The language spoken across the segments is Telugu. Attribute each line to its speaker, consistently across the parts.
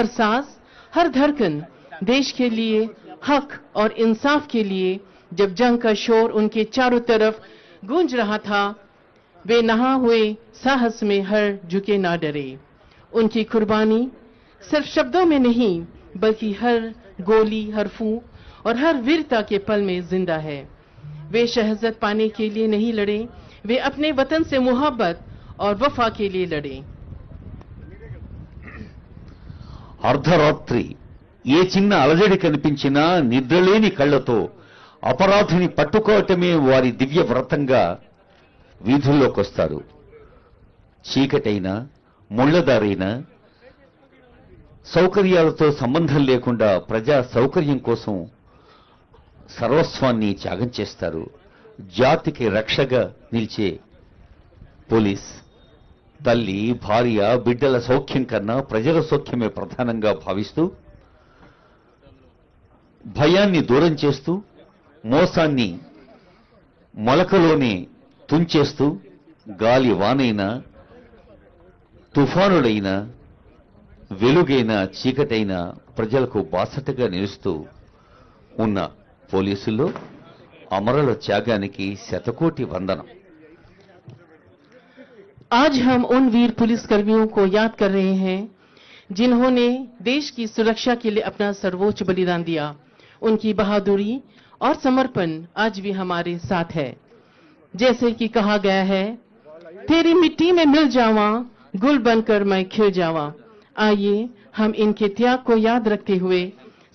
Speaker 1: हर सांस, हर धड़कन देश के लिए हक और इंसाफ के लिए जब जंग का शोर उनके चारों तरफ गूंज रहा था, वे नहा हुए साहस में हर झुके ना डरे। उनकी कुर्बानी सिर्फ शब्दों में नहीं बल्कि हर गोली, हर फूंक और हर वीरता के पल में जिंदा है। वे शहादत पाने के लिए नहीं लड़े, वे अपने वतन से मोहब्बत और वफा के लिए लड़े।
Speaker 2: అర్ధరాత్రి ఏ చిన్న అలజడి కనిపించినా నిద్రలేని కళ్ళతో అపరాధిని పట్టుకోవటమే వారి దివ్య వ్రతంగా వీధుల్లోకి వస్తారు. చీకటైనా ముళ్లదారైనా సౌకర్యాలతో సంబంధం లేకుండా ప్రజా సౌకర్యం కోసం సర్వస్వాన్ని త్యాగం చేస్తారు. జాతికి రక్షగా నిలిచే పోలీస్ తల్లి, భార్య, బిడ్డల సౌఖ్యం కన్నా ప్రజల సౌఖ్యమే ప్రధానంగా భావిస్తూ భయాన్ని దూరం చేస్తూ మోసాన్ని మొలకలోనే తుంచేస్తూ గాలి వానైనా తుఫానులైనా వెలుగైన చీకటైన ప్రజలకు బాసటగా నిలుస్తూ ఉన్న పోలీసుల్లో అమరుల త్యాగానికి శతకోటి వందనం.
Speaker 1: आज हम उन वीर पुलिसकर्मियों को याद कर रहे हैं जिन्होंने देश की सुरक्षा के लिए अपना सर्वोच्च बलिदान दिया। उनकी बहादुरी और समर्पण आज भी हमारे साथ है। जैसे कि कहा गया है, तेरी मिट्टी में मिल जावा, गुल बनकर मैं खिल जावा। आइए हम इनके त्याग को याद रखते हुए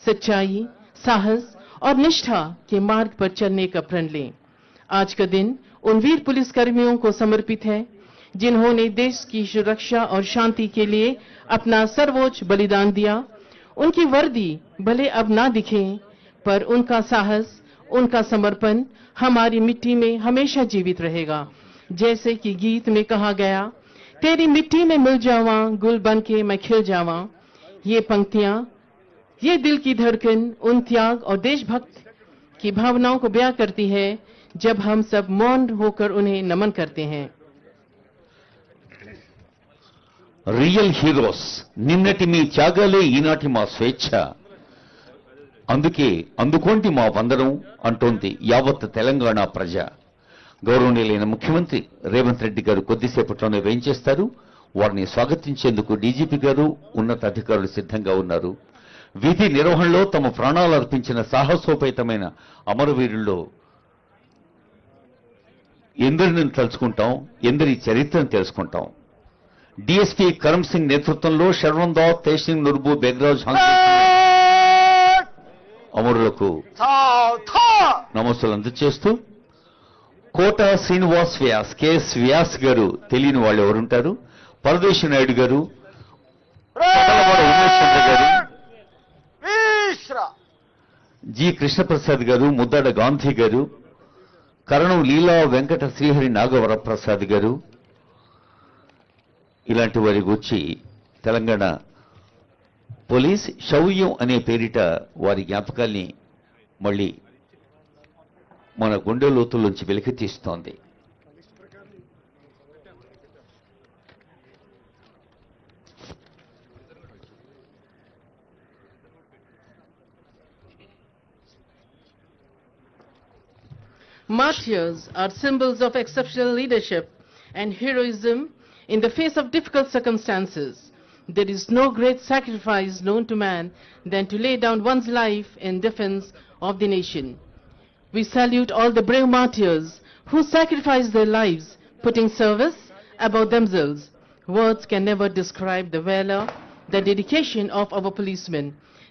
Speaker 1: सच्चाई, साहस और निष्ठा के मार्ग पर चलने का प्रण लें। आज का दिन उन वीर पुलिसकर्मियों को समर्पित है जिन्होंने देश की सुरक्षा और शांति के लिए अपना सर्वोच्च बलिदान दिया। उनकी वर्दी भले अब ना दिखे, पर उनका साहस, उनका समर्पण हमारी मिट्टी में हमेशा जीवित रहेगा। जैसे कि गीत में कहा गया, तेरी मिट्टी में मिल जावा, गुल बन के मैं खिल जावा। ये पंक्तियां, ये दिल की धड़कन उन त्याग और देशभक्त की भावनाओं को बयां करती है जब हम सब मौन होकर उन्हें नमन करते हैं।
Speaker 2: రియల్ హీరోస్, నిన్నటి మీ త్యాగాలే ఈనాటి మా స్వేచ్ఛ, అందుకే అందుకోండి మా వందనం అంటోంది యావత్ తెలంగాణ ప్రజ. గౌరవనీయులైన ముఖ్యమంత్రి రేవంత్ రెడ్డి గారు కొద్దిసేపట్లోనే వేయించేస్తారు. వారిని స్వాగతించేందుకు డీజీపీ గారు, ఉన్నతాధికారులు సిద్ధంగా ఉన్నారు. విధి నిర్వహణలో తమ ప్రాణాలు అర్పించిన సాహసోపేతమైన అమరవీరుల్లో ఎందరిని తలుచుకుంటాం, ఎందరి చరిత్రను తెలుసుకుంటాం. डीएसपी करम सिंह नेतृत्వంలో శర్వన్ దాస్, తేసింగ్ నుర్బు, బెగ్రాజ్ అమరులకు నమస్సులు అందజేస్తూ కోట శ్రీనివాస్ వ్యాస్, కేఎస్ వ్యాస్ గారు తెలియని వాళ్ళు ఎవరుంటారు, పరదేశి నాయుడు గారు, ఉమేష్ చంద్ర గారు, జి కృష్ణప్రసాద్ గారు, ముద్దాడ గాంధీ గారు, కరణం లీలా వెంకట శ్రీహరి నాగవరప్రసాద్ గారు, ఇలాంటి వారి గురించి తెలంగాణ పోలీస్ శౌర్యం అనే పేరిట వారి జ్ఞాపకాల్ని మళ్ళీ మన గుండె లోతుల్లోంచి వెలికి తీస్తోంది.
Speaker 1: Martyrs are symbols of exceptional leadership and heroism in the face of difficult circumstances. There is no great sacrifice known to man than to lay down one's life in defense of the nation. We salute all the brave martyrs who sacrifice their lives, putting service above themselves. Words can never describe the valor, the dedication of our policemen.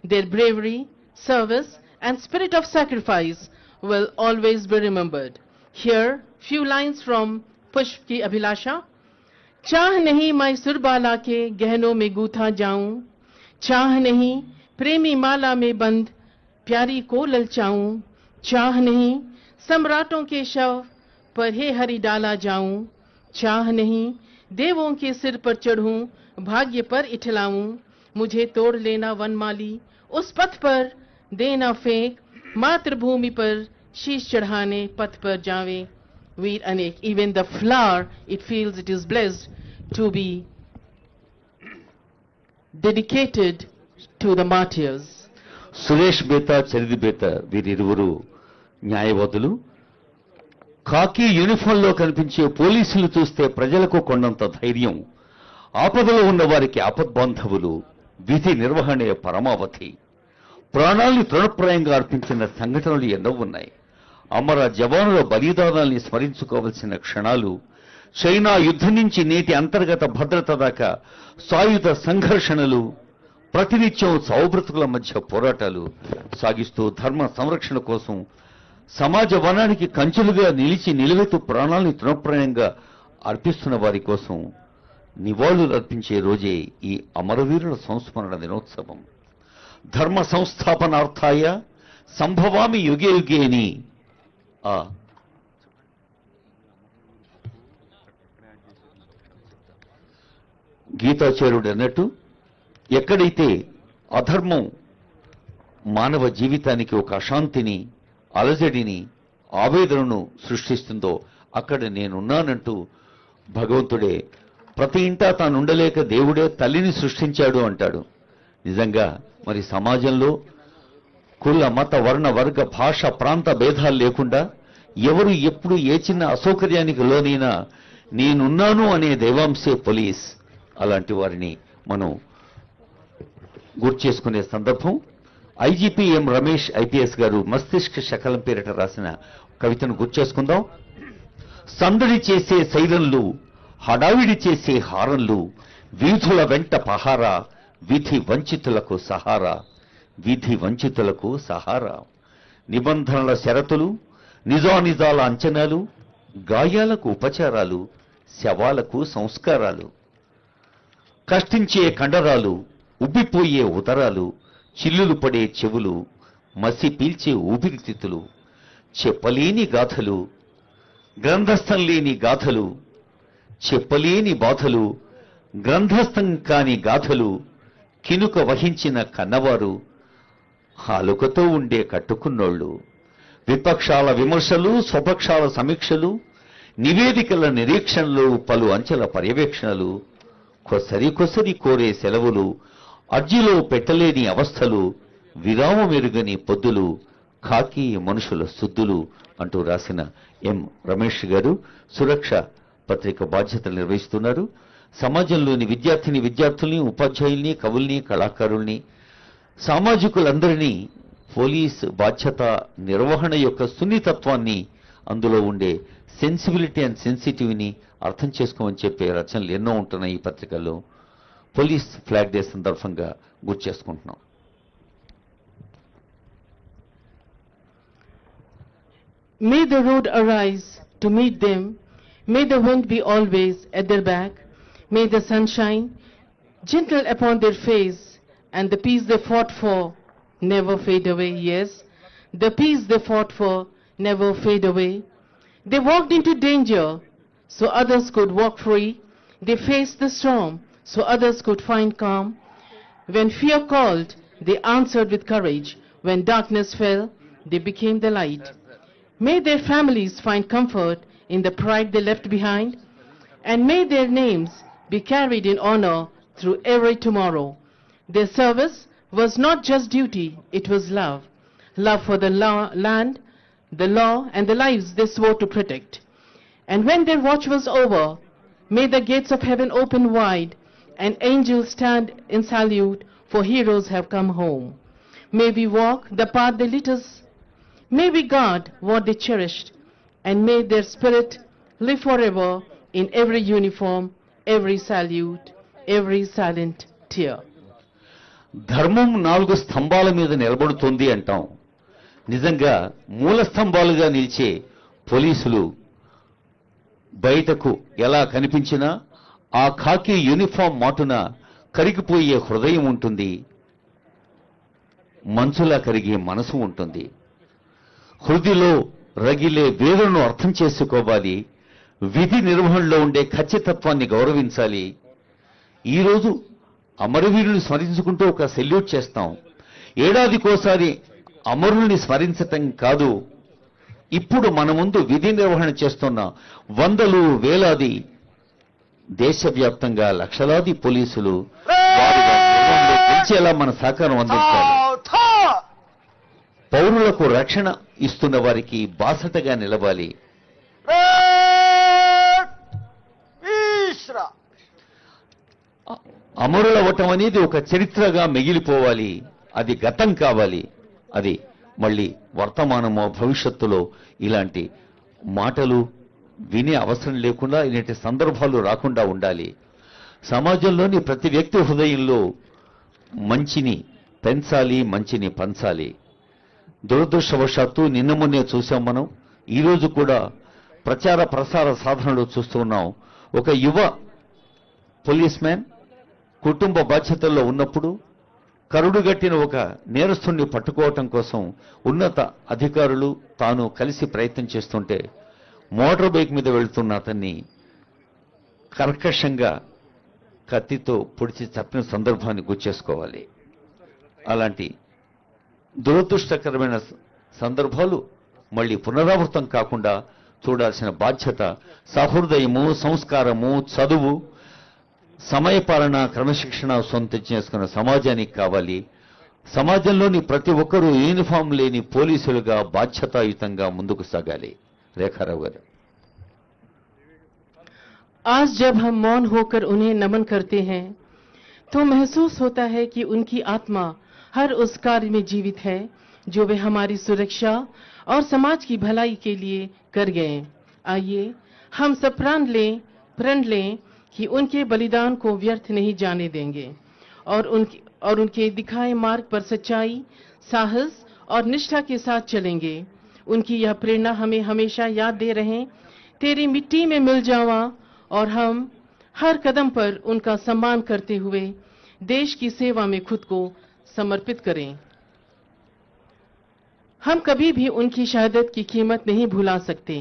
Speaker 1: Their bravery, service, and spirit of sacrifice will always be remembered. Here, few lines from Pushp Ki Abhilasha. चाह नहीं मैं सुरबाला के गहनों में गूथा जाऊं, चाह नहीं प्रेमी माला में बंद प्यारी को ललचाऊं, चाह नहीं सम्राटों के शव पर हे हरि डाला जाऊं, चाह नहीं देवों के सिर पर चढ़ूं भाग्य पर इठलाऊं, मुझे तोड़ लेना वनमाली उस पथ पर देना फेंक, मातृभूमि पर शीश चढ़ाने पथ पर जावे वीर अनेक. Even the flower, it feels it is blessed to be dedicated to the martyrs.
Speaker 2: Suresh Betha, చరిది Betha వీరిరువురు న్యాయవాదులు. ఖాకీ యూనిఫామ్లో కనిపించే పోలీసులు చూస్తే ప్రజలకు కొండంత ధైర్యం. ఆపదలో ఉన్న వారికి ఆపద్బాంధవులు. విధి నిర్వహణే పరమావధి. ప్రాణాల్ని తృణప్రాయంగా అర్పించిన సంఘటనలు ఎన్నో ఉన్నాయి. అమర జవానుల బలిదానాల్ని స్మరించుకోవలసిన క్షణాలు. చైనా యుద్ధం నుంచి నేటి అంతర్గత భద్రత దాకా సాయుధ సంఘర్షణలు, ప్రతినిత్యం సౌబ్రతుకుల మధ్య పోరాటాలు సాగిస్తూ ధర్మ సంరక్షణ కోసం సమాజ వనానికి కంచెలుగా నిలిచి నిలువెత్తు ప్రాణాల్ని తృణప్రాయంగా అర్పిస్తున్న వారి కోసం నివాళులు అర్పించే రోజే ఈ అమరవీరుల సంస్మరణ దినోత్సవం. ధర్మ సంస్థాపనార్థాయ సంభవామి యుగే యుగే అని గీతాచార్యుడు అన్నట్టు, ఎక్కడైతే అధర్మం మానవ జీవితానికి ఒక అశాంతిని, అలజడిని, ఆవేదనను సృష్టిస్తుందో అక్కడ నేనున్నానంటూ భగవంతుడే ప్రతి ఇంటా తానుండలేక దేవుడే తల్లిని సృష్టించాడు అంటాడు. నిజంగా మరి సమాజంలో కుల, మత, వర్ణ, వర్గ, భాష, ప్రాంత భేదాలు లేకుండా ఎవరు ఎప్పుడు ఏ చిన్న అసౌకర్యానికి లోనైనా నేనున్నాను అనే దైవాంశే పోలీస్. అలాంటి వారిని మనం గుర్తు చేసుకునే సందర్భం. ఐజీపీ ఎం రమేష్ ఐపీఎస్ గారు మస్తిష్క శకలం పేరిట రాసిన కవితను గుర్తు చేసుకుందాం. సందడి చేసే సైరన్లు, హడావిడి చేసే హారన్లు, వీధుల వెంట పహారా, విధి వంచితులకు సహారా, విధి వంచితులకు సహారా. నిబంధనల షరతులు, నిజానిజాల అంచనాలు, గాయాలకు ఉపచారాలు, శవాలకు సంస్కారాలు. కష్టించే కండరాలు, ఉబ్బిపోయే ఉదరాలు, చిల్లులు పడే చెవులు, మసి పీల్చే ఊపిరితిత్తులు, చెప్పలేని గాథలు, గ్రంథస్థం లేని గాథలు, చెప్పలేని బాధలు, గ్రంథస్థం కాని గాథలు, కినుక వహించిన కన్నవారు, హాలుకతో ఉండే కట్టుకున్నోళ్లు, విపక్షాల విమర్శలు, స్వపక్షాల సమీక్షలు, నివేదికల నిరీక్షణలు, పలు అంచెల పర్యవేక్షణలు, కొసరి కొసరి కోరే సెలవులు, అర్జీలో పెట్టలేని అవస్థలు, విరామమెరుగని పొద్దులు, ఖాకీ మనుషుల శుద్ధులు అంటూ రాసిన ఎం రమేష్ గారు సురక్ష పత్రిక బాధ్యతలు నిర్వహిస్తున్నారు. సమాజంలోని విద్యార్థుల్ని, ఉపాధ్యాయుల్ని, కవుల్ని, కళాకారుల్ని, సామాజికులందరినీ పోలీస్ బాధ్యత నిర్వహణ యొక్క సున్నితత్వాన్ని, అందులో ఉండే సెన్సిబిలిటీ అండ్ సెన్సిటివ్ని అర్థం చేసుకోమని చెప్పే రచనలు ఎన్నో ఉంటున్నాయి ఈ పత్రికల్లో. పోలీస్ ఫ్లాగ్ డే సందర్భంగా గుర్తు చేసుకుంటున్నాం.
Speaker 1: May the road arise to meet them. May the wind be always at their back. May the sunshine gentle upon their face, and the peace they fought for never fade away. Yes, the peace they fought for never fade away. They walked into danger so others could walk free. They faced the storm so others could find calm. When fear called, they answered with courage. When darkness fell, they became the light. May their families find comfort in the pride they left behind, and may their names be carried in honor through every tomorrow. Their service was not just duty, it was love. Love for the land, the law, and the lives they swore to protect. And when their watch was over, may the gates of heaven open wide, and angels stand in salute, for heroes have come home. May we walk the path they lit us, may we guard what they cherished, and may their spirit live forever in every uniform, every salute, every silent tear.
Speaker 2: ధర్మం 4 స్తంభాల మీద నిలబడుతుంది అంటాం. నిజంగా మూల స్తంభాలుగా నిలిచే పోలీసులు బయటకు ఎలా కనిపించినా ఆ ఖాకీ యూనిఫామ్ మాటున కరిగిపోయే హృదయం ఉంటుంది, మంచులా కరిగే మనసు ఉంటుంది. హృదిలో రగిలే వేదనను అర్థం చేసుకోవాలి. విధి నిర్వహణలో ఉండే ఖచ్చితత్వాన్ని గౌరవించాలి. ఈరోజు అమరవీరుని స్మరించుకుంటూ ఒక సెల్యూట్ చేస్తాం. ఏడాదికోసారి అమరుల్ని స్మరించటం కాదు, ఇప్పుడు మన ముందు విధి నిర్వహణ చేస్తున్న వందలు వేలాది దేశవ్యాప్తంగా లక్షలాది పోలీసులు వారి వారి వచ్చేలా మన సహకారం అందించాలి. పౌరులకు రక్షణ ఇస్తున్న వారికి బాసటగా నిలవాలి. అమరులవటం అనేది ఒక చరిత్రగా మిగిలిపోవాలి. అది గతం కావాలి. అది మళ్ళీ వర్తమానమో భవిష్యత్తులో ఇలాంటి మాటలు వినే అవసరం లేకుండా ఇలాంటి సందర్భాలు రాకుండా ఉండాలి. సమాజంలోని ప్రతి వ్యక్తి హృదయంలో మంచిని పెంచాలి, మంచిని పంచాలి. దురదృష్టవశాత్తు నిన్న మొన్నే చూసాం మనం. ఈరోజు కూడా ప్రచార ప్రసార సాధనలు చూస్తూ ఉన్నాం. ఒక యువ పోలీస్ మ్యాన్ కుటుంబ బాధ్యతల్లో ఉన్నప్పుడు కరుడుగట్టిన ఒక నేరస్తుణ్ణి పట్టుకోవటం కోసం ఉన్నత అధికారులు తాను కలిసి ప్రయత్నం చేస్తుంటే మోటార్ బైక్ మీద వెళ్తున్న అతన్ని కర్కశంగా కత్తితో పొడిచి చంపిన సందర్భాన్ని గుర్చేసుకోవాలి. అలాంటి దురదృష్టకరమైన సందర్భాలు మళ్ళీ పునరావృతం కాకుండా చూడాల్సిన బాధ్యత సహృదయము, సంస్కారము, చదువు, సమయపాలన, క్రమశిక్షణ సొంతం చేసుకున్న సమాజానికి కావాలి. సమాజంలోని ప్రతి ఒక్కరూ యూనిఫామ్ లేని పోలీసులుగా బాధ్యతాయుతంగా ముందుకు సాగాలి. రేఖారావు గారు.
Speaker 1: आज जब हम मौन होकर उन्हें नमन करते हैं तो महसूस होता है कि उनकी आत्मा हर उस कार्य में जीवित है जो वे हमारी सुरक्षा और समाज की भलाई के लिए कर गए. आइए हम सब प्रण लें कि उनके बलिदान को व्यर्थ नहीं जाने देंगे और उनके दिखाए मार्ग पर सच्चाई, साहस और निष्ठा के साथ चलेंगे. उनकी यह प्रेरणा हमें हमेशा याद दे रहें. तेरी मिट्टी में मिल जावा और हम हर कदम पर उनका सम्मान करते हुए देश की सेवा में खुद को समर्पित करें. हम कभी भी उनकी शहादत की कीमत नहीं भुला सकते.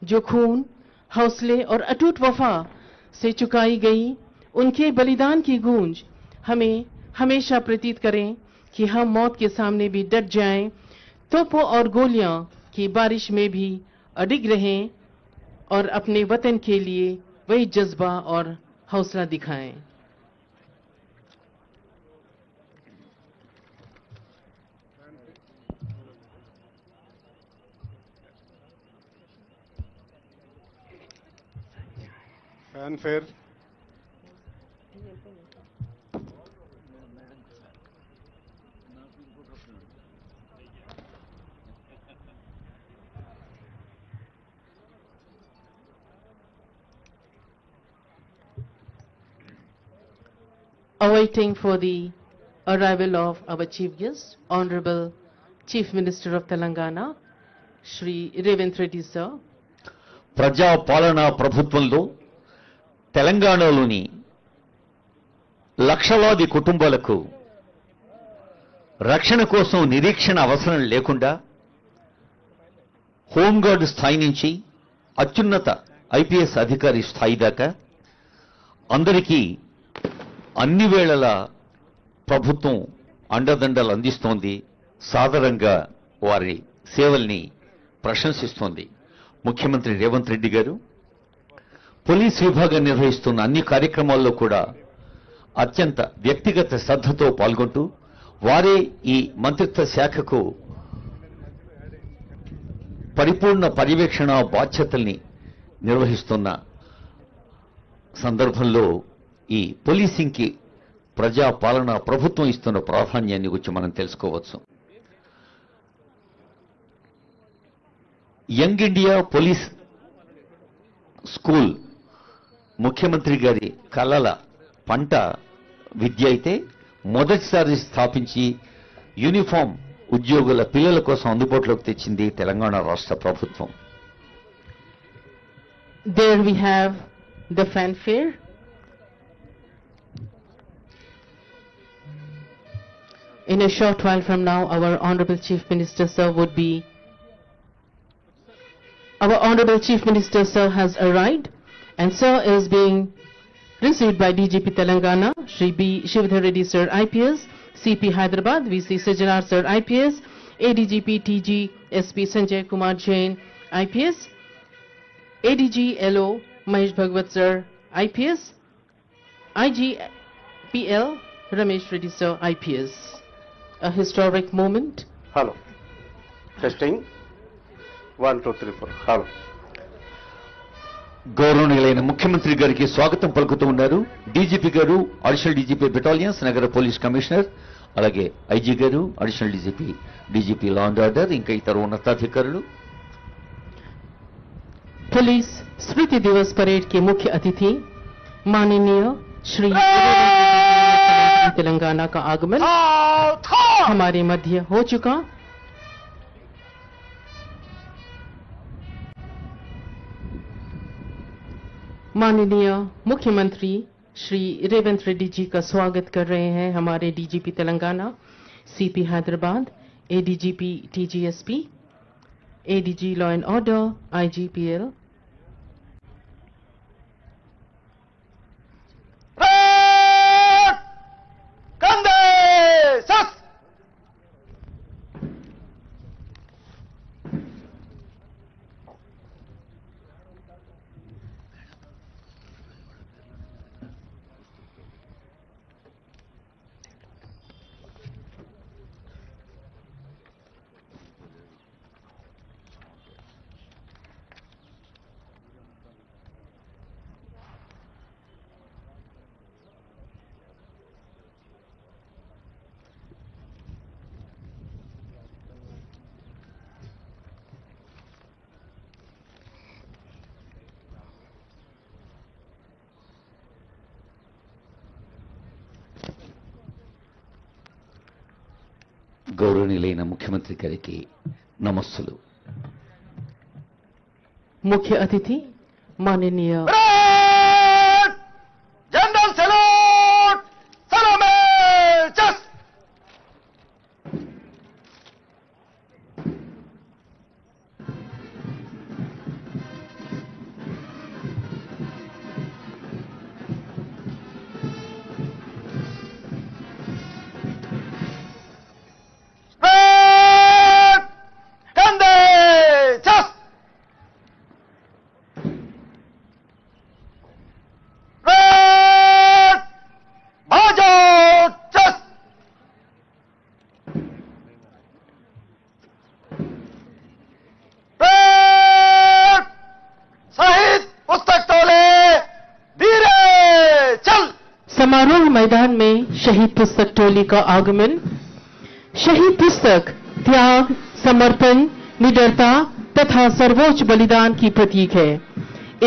Speaker 1: जो खून, हौसले और अटूट वफा से चुकाई गई उनके बलिदान की गूंज हमें हमेशा प्रतीत करें कि हम मौत के सामने भी डट जाएं, तोपों और गोलियां की बारिश में भी अडिग रहें और अपने वतन के लिए वही जज्बा और हौसला दिखाएं.
Speaker 3: Fanfare.
Speaker 1: Awaiting for the arrival of our chief guest, Honorable Chief Minister of Telangana, Shri Revant Reddy sir.
Speaker 2: ప్రజా పాలనా ప్రభుత్వంలో తెలంగాణలోని లక్షలాది కుటుంబాలకు రక్షణ కోసం నిరీక్షణ అవసరం లేకుండా హోంగార్డు స్థాయి నుంచి అత్యున్నత ఐపీఎస్ అధికారి స్థాయి దాకా అందరికీ అన్ని వేళలా ప్రభుత్వం అండదండలు అందిస్తోంది. సాదరంగా వారి సేవల్ని ప్రశంసిస్తోంది. ముఖ్యమంత్రి రేవంత్ రెడ్డి గారు పోలీస్ విభాగం నిర్వహిస్తున్న అన్ని కార్యక్రమాల్లో కూడా అత్యంత వ్యక్తిగత శ్రద్ధతో పాల్గొంటూ వారే ఈ మంత్రిత్వ శాఖకు పరిపూర్ణ పర్యవేక్షణ బాధ్యతల్ని నిర్వహిస్తున్న సందర్భంలో ఈ పోలీసింగ్కి ప్రజా పాలన ప్రభుత్వం ఇస్తున్న ప్రాధాన్యాన్ని గురించి మనం తెలుసుకోవచ్చు. యంగ్ ఇండియా పోలీస్ స్కూల్ ముఖ్యమంత్రి గారి కలల పంట విద్య అయితే మొదటిసారి స్థాపించి యూనిఫామ్ ఉద్యోగుల పిల్లల కోసం అందుబాటులోకి తెచ్చింది తెలంగాణ రాష్ట్ర ప్రభుత్వం.
Speaker 1: There we have the fanfare. In a short while from now, our Honorable Chief Minister sir has arrived, and sir is being received by DGP Telangana, Shri B. Shivadhar Reddy sir IPS, CP Hyderabad, VC Sajanar sir IPS, ADGP TG SP Sanjay Kumar Jain IPS, ADG LO Mahesh Bhagwat sir IPS, IGPL Ramesh Reddy sir, IPS. A historic moment.
Speaker 3: Hello. Testing. 1, 2, 3, 4. Hello.
Speaker 2: గౌరవనీయులైన ముఖ్యమంత్రి గారికి స్వాగతం పలుకుతూ ఉన్నారు డీజీపీ గారు, అడిషనల్ డీజీపీ బెటాలియన్స్, నగర పోలీస్ కమిషనర్, అలాగే ఐజీ గారు, additional DGP, DGP law and order, ఇంకా ఇతర ఉన్నతాధికారులు.
Speaker 1: पुलिस स्मृति दिवस परेड के मुख्य अतिथि माननीय श्री तेलंगाना का आगमन हमारे मध्य हो चुका। माननीय मुख्यमंत्री श्री रेवंत रेड्डी जी का स्वागत कर रहे हैं हमारे DGP Telangana, CP Hyderabad, ADGP TGSP, ADG law and order, IGPL.
Speaker 2: గౌరవనీయులైన ముఖ్యమంత్రి గారికి నమస్సులు.
Speaker 1: मुख्य अतिथि माननीय
Speaker 4: जनरल सैल्यूट सलामी चस
Speaker 1: समारोह मैदान में शहीद पुस्तक टोली का आगमन। शहीद पुस्तक त्याग, समर्पण, निडरता तथा सर्वोच्च बलिदान की प्रतीक है।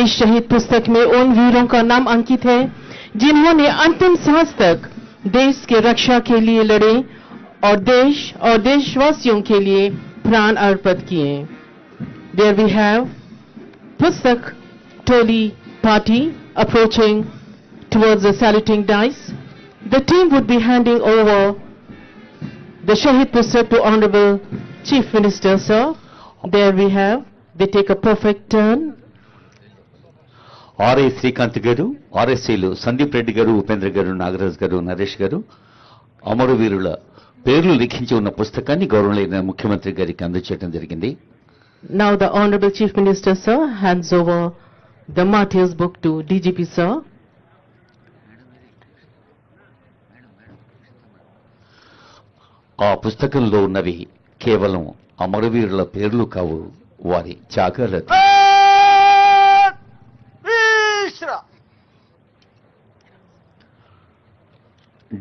Speaker 1: इस शहीद पुस्तक में उन वीरों का नाम अंकित है जिन्होंने अंतिम सांस तक देश के रक्षा के लिए लड़े और देश और देशवासियों के लिए प्राण अर्पित किए। There we have Pustak Toli party approaching towards the saluting dice. The team would be handing over the Shahid Pustak to Honorable Chief Minister, sir. There we have, they take a perfect turn.
Speaker 2: RI Srikanth గారు, ఆర్ఎస్సీలు సందీప్ రెడ్డి గారు, ఉపేంద్ర గారు, నాగరాజ్ గారు, నరేష్ గారు అమరవీరుల పేర్లు లిఖించి ఉన్న పుస్తకాన్ని గౌరవనీయులైన ముఖ్యమంత్రి గారికి అందజేయడం జరిగింది.
Speaker 1: Now the Honorable Chief Minister, sir, hands over the Martyrs book to DGP, sir.
Speaker 2: ఆ పుస్తకంలో ఉన్నవి కేవలం అమరవీరుల పేర్లు కావు, వారి త్యాగాల.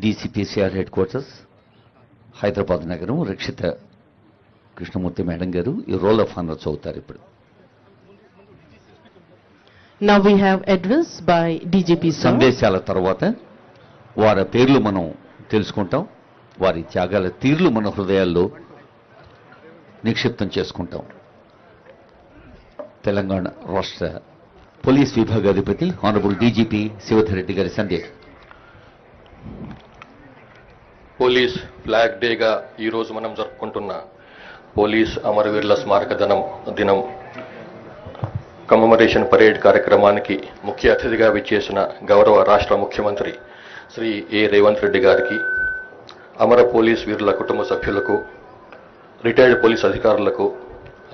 Speaker 2: డీసీపీసీఆర్ హెడ్ క్వార్టర్స్, హైదరాబాద్ నగరం, రక్షిత కృష్ణమూర్తి మేడం గారు ఈ రోల్ ఆఫ్ ఆనర్ చదువుతారు ఇప్పుడు.
Speaker 1: Now we have address by DGP, sir.
Speaker 2: సందేశాల తర్వాత వారి పేర్లు మనం తెలుసుకుంటాం, వారి త్యాగాల తీర్లు మన హృదయాల్లో నిక్షిప్తం చేసుకుంటాం. తెలంగాణ రాష్ట్ర పోలీస్ విభాగాధిపతి ఆనరబుల్ డీజీపీ శివధర్ రెడ్డి గారి సందేశం.
Speaker 5: పోలీస్ ఫ్లాగ్ డేగా ఈరోజు మనం జరుపుకుంటున్న పోలీస్ అమరవీరుల స్మారక దినం కమమరేషన్ పరేడ్ కార్యక్రమానికి ముఖ్య అతిథిగా విచ్చేసిన గౌరవ రాష్ట్ర ముఖ్యమంత్రి శ్రీ ఏ రేవంత్ రెడ్డి గారికి, అమర పోలీస్ వీరుల కుటుంబ సభ్యులకు, రిటైర్డ్ పోలీస్ అధికారులకు,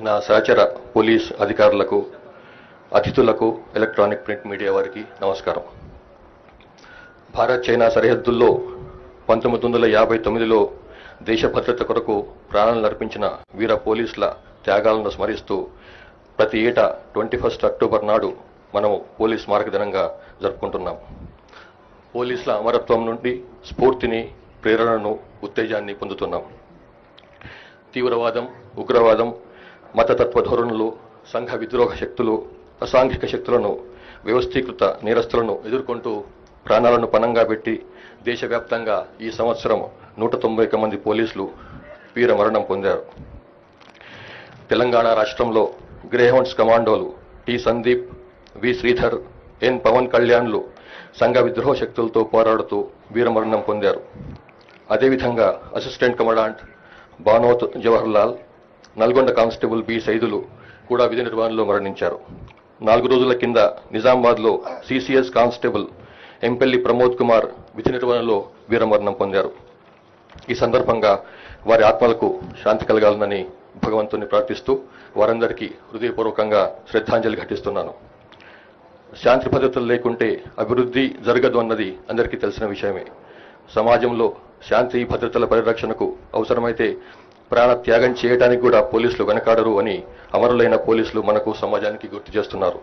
Speaker 5: నా సహచర పోలీస్ అధికారులకు, అతిథులకు, ఎలక్ట్రానిక్ ప్రింట్ మీడియా వారికి నమస్కారం. భారత్ చైనా సరిహద్దుల్లో 1959లో దేశ భద్రత కొరకు ప్రాణాలను అర్పించిన వీర పోలీసుల త్యాగాలను స్మరిస్తూ ప్రతి ఏటా 21 అక్టోబర్ నాడు మనం పోలీస్ స్మారక దినంగా జరుపుకుంటున్నాం. పోలీసుల అమరత్వం నుండి స్ఫూర్తిని, ప్రేరణను, ఉత్తేజాన్ని పొందుతున్నాం. తీవ్రవాదం, ఉగ్రవాదం, మతతత్వ ధోరణులు, సంఘ విద్రోహ శక్తులు, అసాంఘిక శక్తులను, వ్యవస్థీకృత నేరస్తులను ఎదుర్కొంటూ ప్రాణాలను పణంగా పెట్టి దేశవ్యాప్తంగా ఈ సంవత్సరం 191 మంది పోలీసులు వీర మరణం పొందారు. తెలంగాణ రాష్ట్రంలో గ్రేహౌండ్స్ కమాండోలు T Sandeep, V Sridhar, N Pawan కళ్యాణ్లు సంఘ విద్రోహ శక్తులతో పోరాడుతూ వీరమరణం పొందారు. అదేవిధంగా assistant commandant Banoth Jawaharlal, Nalgonda constable B Saidulu కూడా విధి నిర్వహణలో మరణించారు. 4 రోజుల కింద నిజామాబాద్లో సిసిఎస్ కానిస్టేబుల్ ఎంపెల్లి ప్రమోద్ కుమార్ విధి నిర్వహణలో వీరమరణం పొందారు. ఈ సందర్భంగా వారి ఆత్మలకు శాంతి కలగాలని భగవంతుని ప్రార్థిస్తూ వారందరికీ హృదయపూర్వకంగా శ్రద్ధాంజలి ఘటిస్తున్నాను. శాంతి భద్రతలు లేకుంటే అభివృద్ధి జరగదు అన్నది అందరికీ తెలిసిన విషయమే. సమాజంలో శాంతి భద్రతల పరిరక్షణకు అవసరమైతే ప్రాణ త్యాగం చేయడానికి కూడా పోలీసులు వెనకాడరు అని అమరులైన పోలీసులు మనకు, సమాజానికి గుర్తు చేస్తున్నారు.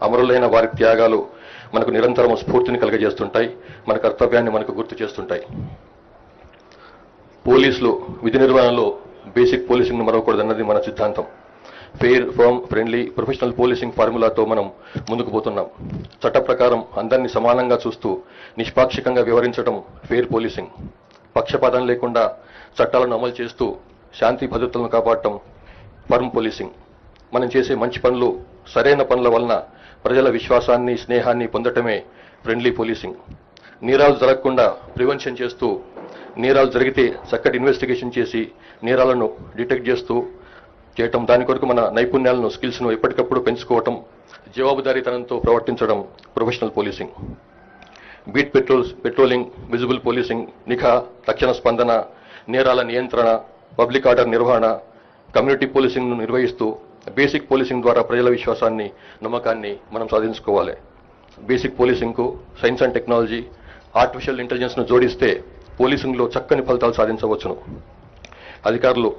Speaker 5: అమరులైన వారి త్యాగాలు మనకు నిరంతరం స్ఫూర్తిని కలుగజేస్తుంటాయి, మన కర్తవ్యాన్ని మనకు గుర్తు చేస్తుంటాయి. పోలీసులు విధి నిర్వహణలో బేసిక్ పోలీసింగ్ మరవకూడదన్నది మన సిద్ధాంతం. Fair, firm, friendly, professional policing ఫార్ములాతో మనం ముందుకు పోతున్నాం. చట్ట ప్రకారం అందరినీ సమానంగా చూస్తూ నిష్పాక్షికంగా వ్యవహరించడం ఫెయిర్ పోలీసింగ్. పక్షపాతం లేకుండా చట్టాలను అమలు చేస్తూ శాంతి భద్రతలను కాపాడటం ఫర్మ్ పోలీసింగ్. మనం చేసే మంచి పనులు, సరైన పనుల వలన ప్రజల విశ్వాసాన్ని, స్నేహాన్ని పొందటమే ఫ్రెండ్లీ పోలీసింగ్. నేరాలు జరగకుండా ప్రివెన్షన్ చేస్తూ, నేరాలు జరిగితే చక్కటి ఇన్వెస్టిగేషన్ చేసి నేరాలను డిటెక్ట్ చేస్తూ చేయటం, దాని కొరకు మన నైపుణ్యాలను, స్కిల్స్ను ఎప్పటికప్పుడు పెంచుకోవటం, జవాబుదారీతనంతో ప్రవర్తించడం professional policing. Beat patrolling, visible policing, నిఘా, తక్షణ స్పందన, నేరాల నియంత్రణ, పబ్లిక్ ఆర్డర్ నిర్వహణ, కమ్యూనిటీ పోలీసింగ్ను నిర్వహిస్తూ బేసిక్ పోలీసింగ్ ద్వారా ప్రజల విశ్వాసాన్ని, నమ్మకాన్ని మనం సాధించుకోవాలి. బేసిక్ పోలీసింగ్కు సైన్స్ అండ్ టెక్నాలజీ, ఆర్టిఫిషియల్ ఇంటెలిజెన్స్ను జోడిస్తే పోలీసింగ్లో చక్కని ఫలితాలు సాధించవచ్చును. అధికారులు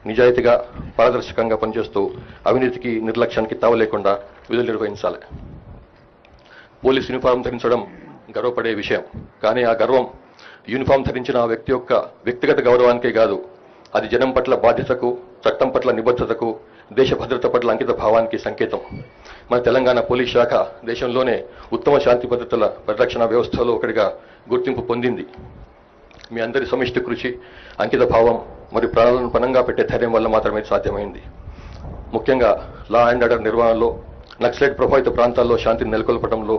Speaker 5: నిజాయితీగా, పారదర్శకంగా పనిచేస్తూ అవినీతికి, నిర్లక్ష్యానికి తావలేకుండా విధులు నిర్వహించాలి. పోలీస్ యూనిఫారం ధరించడం గర్వపడే విషయం. కానీ ఆ గర్వం యూనిఫామ్ ధరించిన ఆ వ్యక్తి యొక్క వ్యక్తిగత గౌరవానికే కాదు, అది జనం పట్ల బాధ్యతకు, చట్టం పట్ల నిబద్ధతకు, దేశ భద్రత పట్ల అంకిత భావానికి సంకేతం. మన తెలంగాణ పోలీస్ శాఖ దేశంలోనే ఉత్తమ శాంతి భద్రతల పరిరక్షణ వ్యవస్థలో ఒకటిగా గుర్తింపు పొందింది. మీ అందరి సమిష్టి కృషి, అంకిత భావం మరియు ప్రాణాలను పణంగా పెట్టే ధైర్యం వల్ల మాత్రమే సాధ్యమైంది. ముఖ్యంగా లా అండ్ ఆర్డర్ నిర్వహణలో, నక్సలైట్ ప్రభావిత ప్రాంతాల్లో శాంతిని నెలకొల్పడంలో,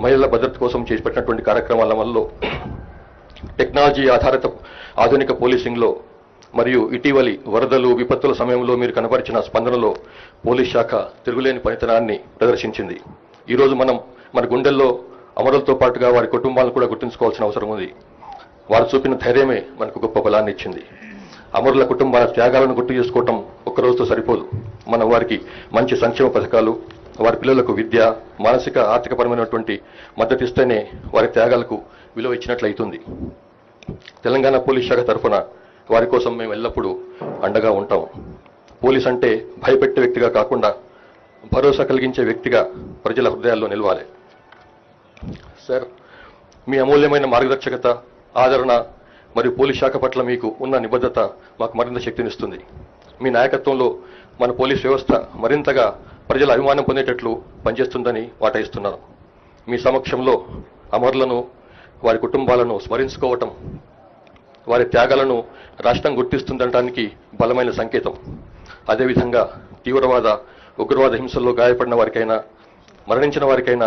Speaker 5: మహిళల భద్రత కోసం చేపట్టినటువంటి కార్యక్రమాల వల్ల, టెక్నాలజీ ఆధారిత ఆధునిక పోలీసింగ్లో మరియు ఇటీవలి వరదలు, విపత్తుల సమయంలో మీరు కనబరిచిన స్పందనలో పోలీస్ శాఖ తిరుగులేని పనితనాన్ని ప్రదర్శించింది. ఈరోజు మనం మన గుండెల్లో అమరులతో పాటుగా వారి కుటుంబాలను కూడా గుర్తుంచుకోవాల్సిన అవసరం ఉంది. వారు చూపిన ధైర్యమే మనకు గొప్ప బలాన్ని ఇచ్చింది. అమరుల కుటుంబాల త్యాగాలను గుర్తు చేసుకోవటం ఒక్కరోజుతో సరిపోదు. మనం వారికి మంచి సంక్షేమ పథకాలు, వారి పిల్లలకు విద్య, మానసిక, ఆర్థికపరమైనటువంటి మద్దతు ఇస్తేనే వారి త్యాగాలకు విలువ ఇచ్చినట్లయితుంది. తెలంగాణ పోలీస్ శాఖ తరఫున వారి కోసం మేము ఎల్లప్పుడూ అండగా ఉంటాం. పోలీస్ అంటే భయపెట్టే వ్యక్తిగా కాకుండా భరోసా కలిగించే వ్యక్తిగా ప్రజల హృదయాల్లో నిలవాలి. సార్, మీ అమూల్యమైన మార్గదర్శకత, ఆదరణ మరియు పోలీస్ శాఖ పట్ల మీకు ఉన్న నిబద్ధత మాకు మరింత శక్తినిస్తుంది. మీ నాయకత్వంలో మన పోలీస్ వ్యవస్థ మరింతగా ప్రజల అభిమానం పొందేటట్లు పనిచేస్తుందని వాటయిస్తున్నాను. మీ సమక్షంలో అమరులను, వారి కుటుంబాలను స్మరించుకోవటం, వారి త్యాగాలను రాష్ట్రం గుర్తిస్తుందనడానికి బలమైన సంకేతం. అదేవిధంగా తీవ్రవాద, ఉగ్రవాద హింసల్లో గాయపడిన వారికైనా, మరణించిన వారికైనా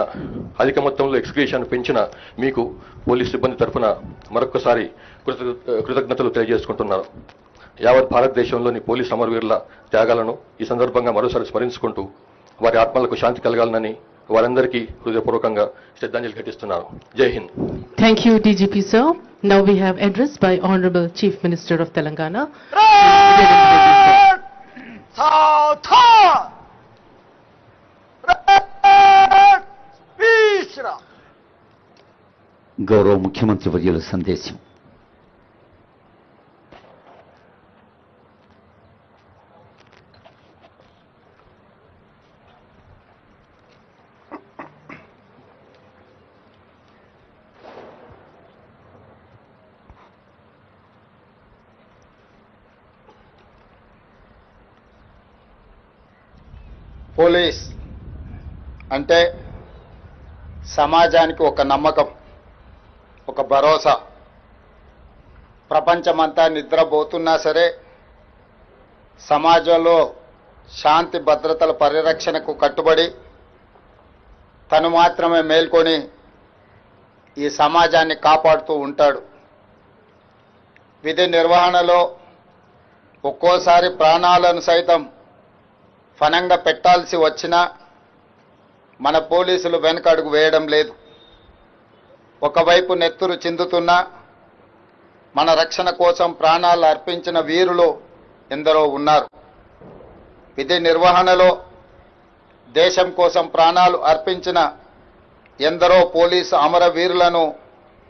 Speaker 5: అధిక మొత్తంలో ఎక్స్గ్రేషన్ పెంచిన మీకు పోలీస్ సిబ్బంది తరఫున మరొక్కసారి కృతజ్ఞతలు తెలియజేసుకుంటున్నారు. యావత్ భారతదేశంలోని పోలీస్ అమరవీరుల త్యాగాలను ఈ సందర్భంగా మరోసారి స్మరించుకుంటూ వారి ఆత్మలకు శాంతి కలగాలని వారందరికీ హృదయపూర్వకంగా శ్రద్ధాంజలి ఘటిస్తున్నాను. జై Hind.
Speaker 1: Thank you, DGP sir. Now we have address by Honorable Chief Minister of Telangana.
Speaker 2: గౌరవ ముఖ్యమంత్రి వర్యుల సందేశం.
Speaker 6: పోలీస్ అంటే సమాజానికి ఒక నమ్మకం, ఒక భరోసా. ప్రపంచమంతా నిద్రపోతున్నా సరే సమాజంలో శాంతి భద్రతల పరిరక్షణకు కట్టుబడి తను మాత్రమే మేల్కొని ఈ సమాజాన్ని కాపాడుతూ ఉంటాడు. విధి నిర్వహణలో ఒక్కోసారి ప్రాణాలను సైతం ఫనంగా పెట్టాల్సి వచ్చినా మన పోలీసులు వెనకడుగు వేయడం లేదు. ఒకవైపు నెత్తురు చిందుతున్నా మన రక్షణ కోసం ప్రాణాలు అర్పించిన వీరులు ఎందరో ఉన్నారు. విధి నిర్వహణలో దేశం కోసం ప్రాణాలు అర్పించిన ఎందరో పోలీసు అమరవీరులను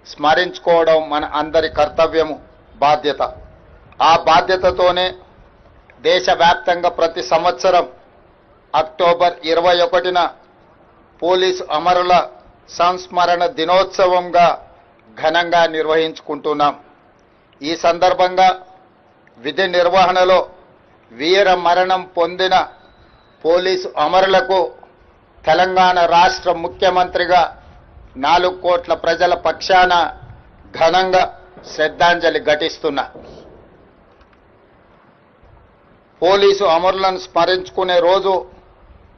Speaker 6: స్మరించుకోవడం మన అందరి కర్తవ్యము, బాధ్యత. ఆ బాధ్యతతోనే దేశవ్యాప్తంగా ప్రతి సంవత్సరం అక్టోబర్ 21న పోలీసు అమరుల సంస్మరణ దినోత్సవంగా ఘనంగా నిర్వహించుకుంటున్నాం. ఈ సందర్భంగా విధి నిర్వహణలో వీర మరణం పొందిన పోలీసు అమరులకు తెలంగాణ రాష్ట్ర ముఖ్యమంత్రిగా 4 కోట్ల ప్రజల పక్షాన ఘనంగా శ్రద్ధాంజలి ఘటిస్తున్నా. పోలీసు అమరులను స్మరించుకునే రోజు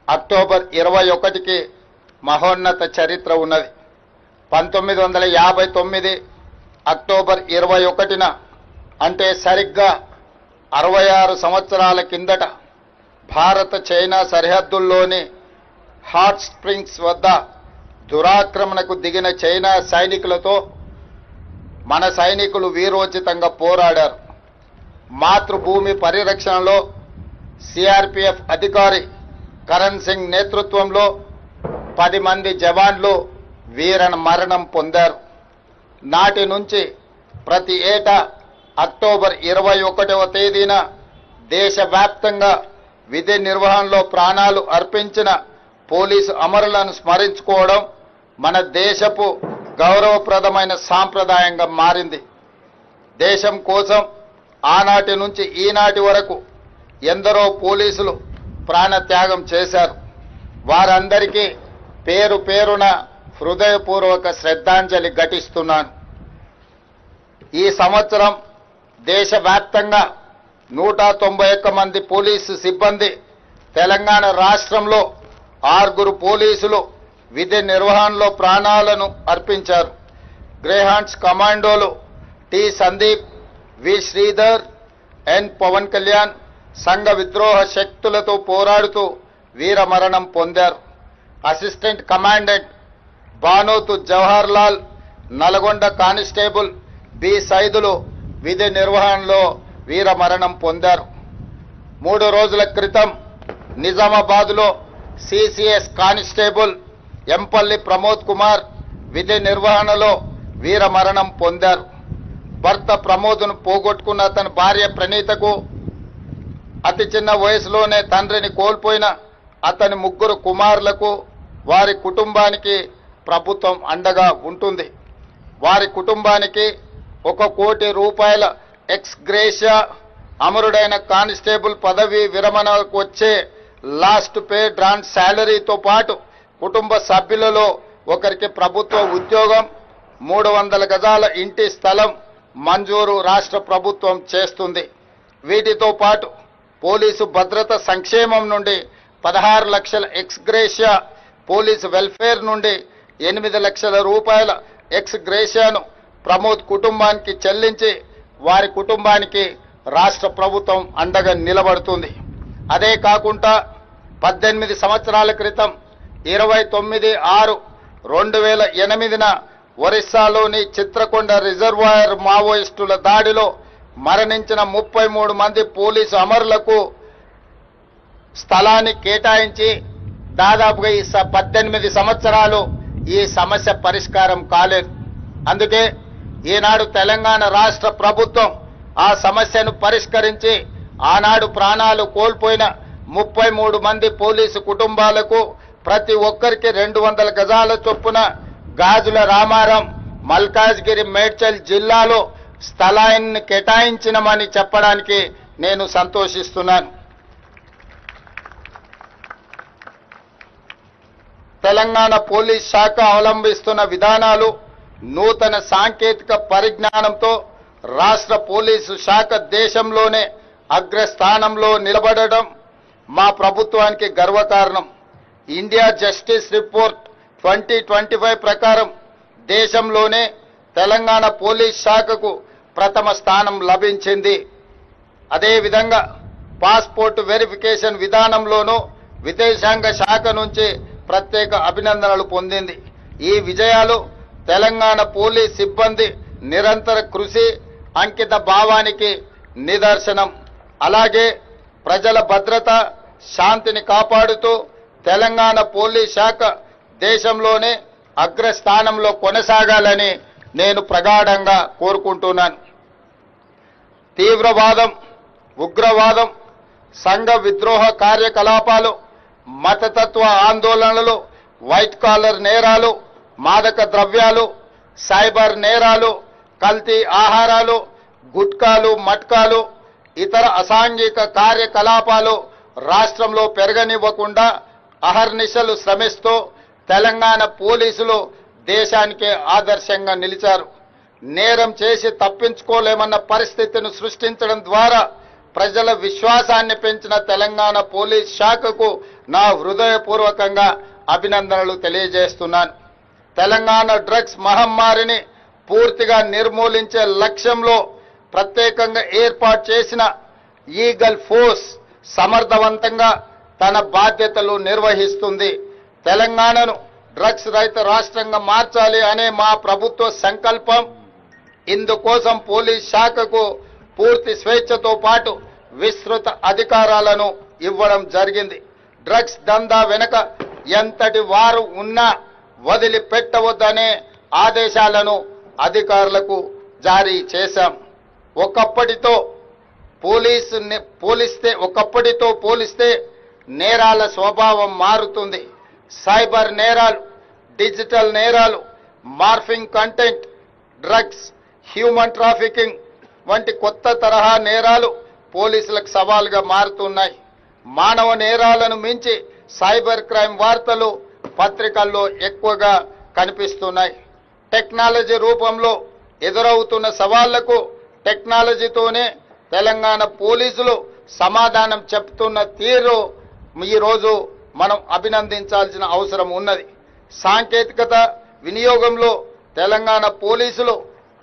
Speaker 6: అక్టోబర్ 21కి మహోన్నత చరిత్ర ఉన్నది. 1959 అక్టోబర్ 21న అంటే సరిగ్గా 66 సంవత్సరాల కిందట భారత చైనా సరిహద్దుల్లోని హాట్ స్ప్రింగ్స్ వద్ద దురాక్రమణకు దిగిన చైనా సైనికులతో మన సైనికులు వీరోచితంగా పోరాడారు. మాతృభూమి పరిరక్షణలో సిఆర్పిఎఫ్ అధికారి కరణ్ సింగ్ నేతృత్వంలో 10 మంది జవాన్లు వీర మరణం పొందారు. నాటి నుంచి ప్రతి ఏటా అక్టోబర్ 21వ తేదీన దేశవ్యాప్తంగా విధి నిర్వహణలో ప్రాణాలు అర్పించిన పోలీసు అమరులను స్మరించుకోవడం మన దేశపు గౌరవప్రదమైన సాంప్రదాయంగా మారింది. దేశం కోసం ఆనాటి నుంచి ఈనాటి వరకు ఎందరో పోలీసులు ప్రాణత్యాగం చేశారు. వారందరికీ పేరు పేరున హృదయపూర్వక శ్రద్ధాంజలి ఘటిస్తున్నాను. ఈ సంవత్సరం దేశవ్యాప్తంగా 191 మంది పోలీసు సిబ్బంది, తెలంగాణ రాష్ట్రంలో 6 పోలీసులు విధి నిర్వహణలో ప్రాణాలను అర్పించారు. గ్రేహాండ్స్ కమాండోలు T Sandeep, V Sridhar, N Pawan Kalyan సంఘ విద్రోహ శక్తులతో పోరాడుతూ వీరమరణం పొందారు. Assistant commandant Banothu Jawahar Lal, Nalgonda constable B Saidulu విధి నిర్వహణలో వీరమరణం పొందారు. 3 రోజుల క్రితం నిజామాబాద్లో సిసిఎస్ కానిస్టేబుల్ ఎంపల్లి ప్రమోద్ కుమార్ విధి నిర్వహణలో వీరమరణం పొందారు. భర్త ప్రమోద్ను పోగొట్టుకున్న తన భార్య ప్రణీతకు, అతి చిన్న వయసులోనే తండ్రిని కోల్పోయిన అతని 3 కుమారులకు, వారి కుటుంబానికి ప్రభుత్వం అండగా ఉంటుంది. వారి కుటుంబానికి 1 కోటి రూపాయల ఎక్స్ గ్రేషియా, అమరుడైన కానిస్టేబుల్ పదవి విరమణకు వచ్చే లాస్ట్ పే డ్రాన్ శాలరీతో పాటు కుటుంబ సభ్యులలో ఒకరికి ప్రభుత్వ ఉద్యోగం, 300 గజాల ఇంటి స్థలం మంజూరు రాష్ట్ర ప్రభుత్వం చేస్తుంది. వీటితో పాటు పోలీసు భద్రత సంక్షేమం నుండి 16 లక్షల ఎక్స్ గ్రేషియా, పోలీసు వెల్ఫేర్ నుండి 8 లక్షల రూపాయల ఎక్స్ గ్రేషియాను ప్రమోద్ కుటుంబానికి చెల్లించి వారి కుటుంబానికి రాష్ట్ర ప్రభుత్వం అండగా నిలబడుతుంది. అదే కాకుండా 18 సంవత్సరాల క్రితం 29/6/2008న ఒరిస్సాలోని చిత్రకొండ రిజర్వాయర్ మావోయిస్టుల దాడిలో మరణించిన 33 మంది పోలీసు అమరులకు స్థలాన్ని కేటాయించి దాదాపుగా ఈ 18 సంవత్సరాలు ఈ సమస్య పరిష్కారం కాలేదు. అందుకే ఈనాడు తెలంగాణ రాష్ట్ర ప్రభుత్వం ఆ సమస్యను పరిష్కరించి ఆనాడు ప్రాణాలు కోల్పోయిన 33 మంది పోలీసు కుటుంబాలకు ప్రతి ఒక్కరికి 200 గజాల చొప్పున గాజుల రామారం మల్కాజ్గిరి మేడ్చల్ జిల్లాలో స్థలాన్ని కేటాయించినమని చెప్పడానికి నేను సంతోషిస్తున్నాను. తెలంగాణ పోలీస్ శాఖ అవలంబిస్తున్న విధానాలు నూతన సాంకేతిక పరిజ్ఞానంతో రాష్ట్ర పోలీసు శాఖ దేశంలోనే అగ్రస్థానంలో నిలబడడం మా ప్రభుత్వానికి గర్వకారణం. ఇండియా జస్టిస్ రిపోర్ట్ 2025 ప్రకారం దేశంలోనే తెలంగాణ పోలీస్ శాఖకు ప్రథమ స్థానం లభించింది. అదేవిధంగా పాస్పోర్ట్ వెరిఫికేషన్ విధానంలోనూ విదేశాంగ శాఖ నుంచి ప్రత్యేక అభినందనలు పొందింది. ఈ విజయాలు తెలంగాణ పోలీస్ సిబ్బంది నిరంతర కృషి అంకిత భావానికి నిదర్శనం. అలాగే ప్రజల భద్రత శాంతిని కాపాడుతూ తెలంగాణ పోలీస్ శాఖ దేశంలోనే అగ్రస్థానంలో కొనసాగాలని నేను ప్రగాఢంగా కోరుకుంటున్నాను. తీవ్రవాదం, ఉగ్రవాదం, సంఘ విద్రోహ కార్యకలాపాలు, మతతత్వ ఆందోళనలు, వైట్ కాలర్ నేరాలు, మాదక ద్రవ్యాలు, సైబర్ నేరాలు, కల్తీ ఆహారాలు, గుట్కాలు, మట్కాలు, ఇతర అసాంఘిక కార్యకలాపాలు రాష్ట్రంలో పెరగనివ్వకుండా అహర్నిశలు శ్రమిస్తూ తెలంగాణ పోలీసులు దేశానికే ఆదర్శంగా నిలిచారు. నేరం చేసి తప్పించుకోలేమన్న పరిస్థితిని సృష్టించడం ద్వారా ప్రజల విశ్వాసాన్ని పెంచిన తెలంగాణ పోలీస్ శాఖకు నా హృదయపూర్వకంగా అభినందనలు తెలియజేస్తున్నాను. తెలంగాణ డ్రగ్స్ మహమ్మారిని పూర్తిగా నిర్మూలించే లక్ష్యంలో ప్రత్యేకంగా ఏర్పాటు చేసిన ఈగల్ ఫోర్స్ సమర్థవంతంగా తన బాధ్యతలు నిర్వహిస్తుంది. తెలంగాణను డ్రగ్స్ రహిత రాష్ట్రంగా మార్చాలి అనే మా ప్రభుత్వ సంకల్పం. ఇందుకోసం పోలీస్ శాఖకు పూర్తి స్వేచ్ఛతో పాటు విస్తృత అధికారాలను ఇవ్వడం జరిగింది. డ్రగ్స్ దందా వెనుక ఎంతటి వారు ఉన్నా వదిలిపెట్టవద్దనే ఆదేశాలను అధికారులకు జారీ చేశాం. ఒకప్పటితో పోలిస్తే నేరాల స్వభావం మారుతుంది. సైబర్ నేరాలు, డిజిటల్ నేరాలు, morphing content, drugs, human trafficking వంటి కొత్త తరహా నేరాలు పోలీసులకు సవాలుగా మారుతున్నాయి. మానవ నేరాలను మించి సైబర్ క్రైమ్ వార్తలు పత్రికల్లో ఎక్కువగా కనిపిస్తున్నాయి. టెక్నాలజీ రూపంలో ఎదురవుతున్న సవాళ్లకు టెక్నాలజీతోనే తెలంగాణ పోలీసులు సమాధానం చెప్తున్న తీరు ఈరోజు మనం అభినందించాల్సిన అవసరం ఉన్నది. సాంకేతికత వినియోగంలో తెలంగాణ పోలీసులు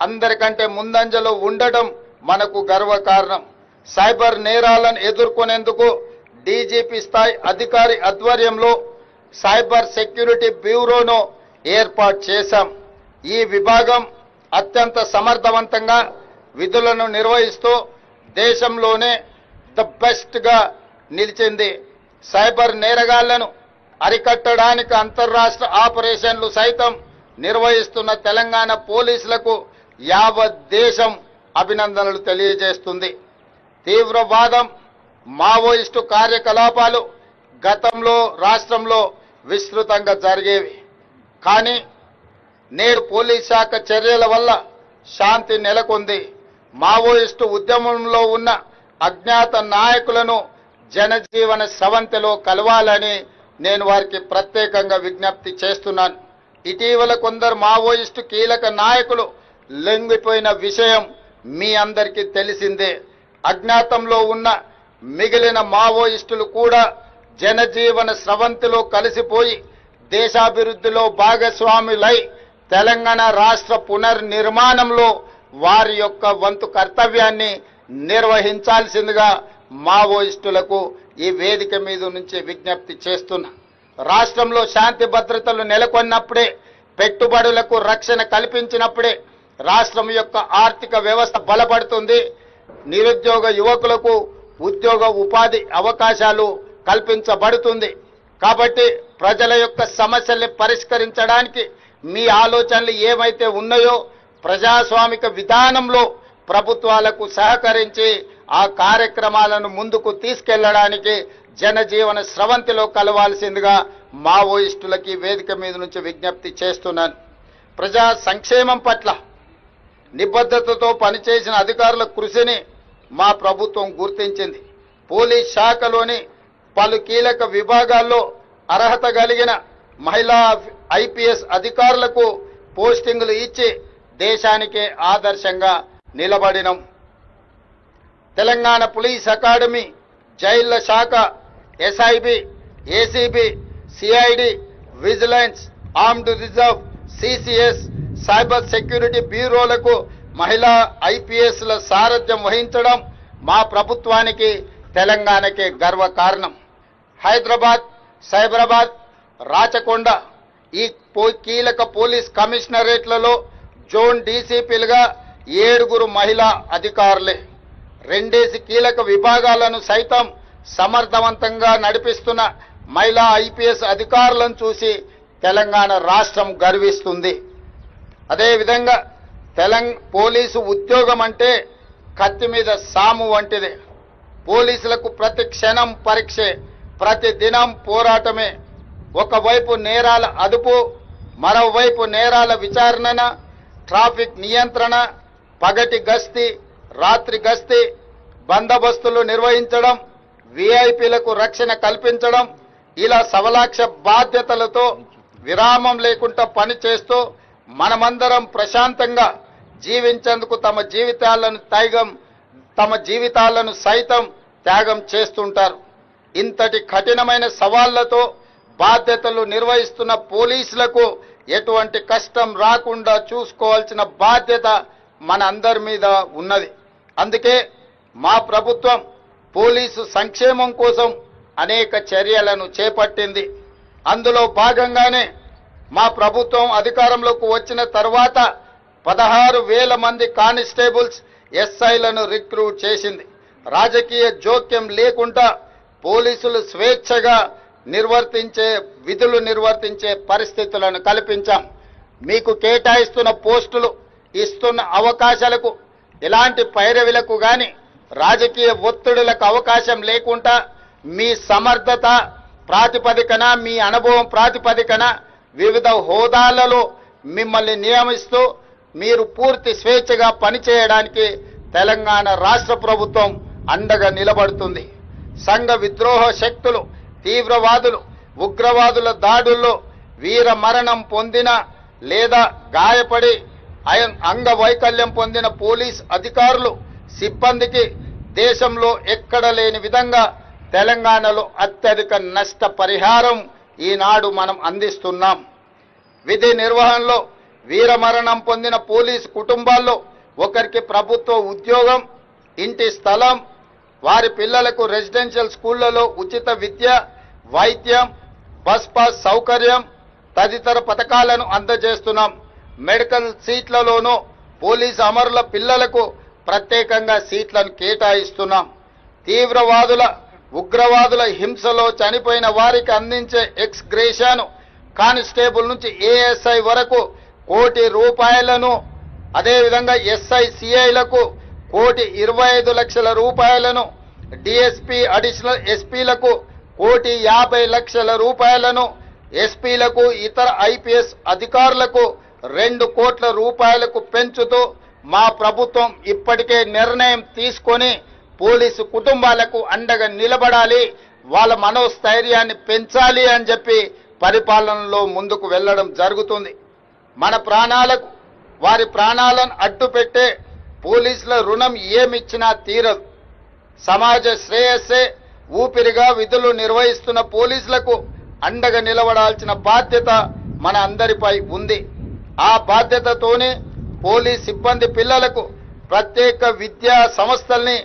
Speaker 6: అందరికంటే ముందంజలో ఉండడం మనకు గర్వకారణం. సైబర్ నేరాలను ఎదుర్కొనేందుకు డీజీపీ స్థాయి అధికారి ఆధ్వర్యంలో సైబర్ సెక్యూరిటీ బ్యూరోను ఏర్పాటు చేశాం. ఈ విభాగం అత్యంత సమర్థవంతంగా విధులను నిర్వహిస్తూ దేశంలోనే ద బెస్ట్ గా నిలిచింది. సైబర్ నేరగాళ్లను అరికట్టడానికి అంతర్రాష్ట్ర ఆపరేషన్లు సైతం నిర్వహిస్తున్న తెలంగాణ పోలీసులకు యావత్ దేశం అభినందనలు తెలియజేస్తుంది. తీవ్రవాదం, మావోయిస్టు కార్యకలాపాలు గతంలో రాష్ట్రంలో విస్తృతంగా జరిగేవి. కానీ నేడు పోలీస్ శాఖ చర్యల వల్ల శాంతి నెలకొంది. మావోయిస్టు ఉద్యమంలో ఉన్న అజ్ఞాత నాయకులను జనజీవన స్రవంతిలో కలవాలని నేను వారికి ప్రత్యేకంగా విజ్ఞప్తి చేస్తున్నాను. ఇటీవల కొందరు మావోయిస్టు కీలక నాయకులు లొంగిపోయిన విషయం మీ అందరికీ తెలిసిందే. అజ్ఞాతంలో ఉన్న మిగిలిన మావోయిస్టులు కూడా జనజీవన స్రవంతిలో కలిసిపోయి దేశాభివృద్ధిలో భాగస్వాములై తెలంగాణ రాష్ట్ర పునర్నిర్మాణంలో వారి యొక్క వంతు కర్తవ్యాన్ని నిర్వహించాల్సిందిగా మావోయిస్టులకు ఈ వేదిక మీద నుంచి విజ్ఞప్తి చేస్తున్నా. రాష్ట్రంలో శాంతి భద్రతలు నెలకొన్నప్పుడే, పెట్టుబడులకు రక్షణ కల్పించినప్పుడే రాష్ట్రం యొక్క ఆర్థిక వ్యవస్థ బలపడుతుంది. నిరుద్యోగ యువకులకు ఉద్యోగ ఉపాధి అవకాశాలు కల్పించబడుతుంది. కాబట్టి ప్రజల యొక్క సమస్యల్ని పరిష్కరించడానికి మీ ఆలోచనలు ఏమైతే ఉన్నాయో ప్రజాస్వామిక విధానంలో ప్రభుత్వాలకు సహకరించి ఆ కార్యక్రమాలను ముందుకు తీసుకెళ్లడానికి జనజీవన స్రవంతిలో కలవాల్సిందిగా మావోయిస్టులకి వేదిక మీద నుంచి విజ్ఞప్తి చేస్తున్నాను. ప్రజా సంక్షేమం పట్ల నిబద్ధతతో పనిచేసిన అధికారుల కృషిని మా ప్రభుత్వం గుర్తించింది. పోలీస్ శాఖలోని పలు కీలక విభాగాల్లో అర్హత కలిగిన మహిళా ఐపీఎస్ అధికారులకు పోస్టింగులు ఇచ్చి దేశానికే ఆదర్శంగా నిలబడినం. తెలంగాణ పోలీస్ అకాడమీ, జైళ్ల శాఖ, SIB, ACB, CID, vigilance, armed reserve, CCS, cyber security బ్యూరోలకు మహిళా ఐపీఎస్ల సారథ్యం వహించడం మా ప్రభుత్వానికి, తెలంగాణకే గర్వకారణం. హైదరాబాద్, సైబరాబాద్, రాచకొండ ఈ కీలక పోలీస్ కమిషనరేట్లలో జోన్ డీసీపీలుగా 7 మహిళా అధికారులే. 2 కీలక విభాగాలను సైతం సమర్థవంతంగా నడిపిస్తున్న మహిళా ఐపీఎస్ అధికారులను చూసి తెలంగాణ రాష్ట్రం గర్విస్తుంది. అదేవిధంగా పోలీసు ఉద్యోగం అంటే కత్తి మీద సాము వంటిదే. పోలీసులకు ప్రతి క్షణం పరీక్షే, ప్రతి దినం పోరాటమే. ఒకవైపు నేరాల అదుపు, మరోవైపు నేరాల విచారణ, ట్రాఫిక్ నియంత్రణ, పగటి గస్తీ, రాత్రి గస్తీ, బందోబస్తులు నిర్వహించడం, విఐపీలకు రక్షణ కల్పించడం, ఇలా సవలాక్ష బాధ్యతలతో విరామం లేకుండా పనిచేస్తూ మనమందరం ప్రశాంతంగా జీవించేందుకు తమ జీవితాలను సైతం త్యాగం చేస్తుంటారు. ఇంతటి కఠినమైన సవాళ్లతో బాధ్యతలు నిర్వహిస్తున్న పోలీసులకు ఎటువంటి కష్టం రాకుండా చూసుకోవాల్సిన బాధ్యత మన అందరి మీద ఉన్నది. అందుకే మా ప్రభుత్వం పోలీసు సంక్షేమం కోసం అనేక చర్యలను చేపట్టింది. అందులో భాగంగానే మా ప్రభుత్వం అధికారంలోకి వచ్చిన తర్వాత 16,000 మంది కానిస్టేబుల్స్, ఎస్ఐలను రిక్రూట్ చేసింది. రాజకీయ జోక్యం లేకుండా పోలీసులు స్వేచ్ఛగా విధులు నిర్వర్తించే పరిస్థితులను కల్పించాం. మీకు కేటాయిస్తున్న పోస్టులు, ఇస్తున్న అవకాశాలకు ఎలాంటి పైరవిలకు గాని రాజకీయ ఒత్తిడులకు అవకాశం లేకుండా మీ సమర్థత ప్రాతిపదికన, మీ అనుభవం ప్రాతిపదికన వివిధ హోదాలలో మిమ్మల్ని నియమిస్తూ మీరు పూర్తి స్వేచ్ఛగా పనిచేయడానికి తెలంగాణ రాష్ట్ర ప్రభుత్వం అండగా నిలబడుతుంది. సంఘ విద్రోహ శక్తులు, తీవ్రవాదులు, ఉగ్రవాదుల దాడుల్లో వీర మరణం పొందిన లేదా గాయపడి అంగవైకల్యం పొందిన పోలీస్ అధికారులు, సిబ్బందికి దేశంలో ఎక్కడ లేని విధంగా తెలంగాణలో అత్యధిక నష్ట పరిహారం ఈనాడు మనం అందిస్తున్నాం. విధి నిర్వహణలో వీరమరణం పొందిన పోలీసు కుటుంబాల్లో ఒకరికి ప్రభుత్వ ఉద్యోగం, ఇంటి స్థలం, వారి పిల్లలకు రెసిడెన్షియల్ స్కూళ్లలో ఉచిత విద్య, వైద్యం, బస్ పాస్ సౌకర్యం తదితర పథకాలను అందజేస్తున్నాం. మెడికల్ సీట్లలోనూ పోలీసు అమరుల పిల్లలకు ప్రత్యేకంగా సీట్లను కేటాయిస్తున్నాం. తీవ్రవాదుల, ఉగ్రవాదుల హింసలో చనిపోయిన వారికి అందించే ఎక్స్ గ్రేషియాను కానిస్టేబుల్ నుంచి ఏఎస్ఐ వరకు ₹1,00,00,000, అదేవిధంగా ఎస్ఐ సిఐలకు ₹1,25,00,000, డిఎస్పీ అడిషనల్ ఎస్పీలకు ₹1,50,00,000, ఎస్పీలకు ఇతర ఐపీఎస్ అధికారులకు ₹2 కోట్ల పెంచుతూ మా ప్రభుత్వం ఇప్పటికే నిర్ణయం తీసుకొని పోలీసు కుటుంబాలకు అండగా నిలబడాలి, వాళ్ళ మనోస్థైర్యాన్ని పెంచాలి అని చెప్పి పరిపాలనలో ముందుకు వెళ్లడం జరుగుతుంది. మన ప్రాణాలకు, వారి ప్రాణాలను అడ్డుపెట్టే పోలీసుల రుణం ఏమిచ్చినా తీరదు. సమాజ శ్రేయస్సే ఊపిరిగా విధులు నిర్వహిస్తున్న పోలీసులకు అండగా నిలబడాల్సిన బాధ్యత మన అందరిపై ఉంది. ఆ బాధ్యతతోనే పోలీస్ సిబ్బంది పిల్లలకు ప్రత్యేక విద్యా సంస్థల్ని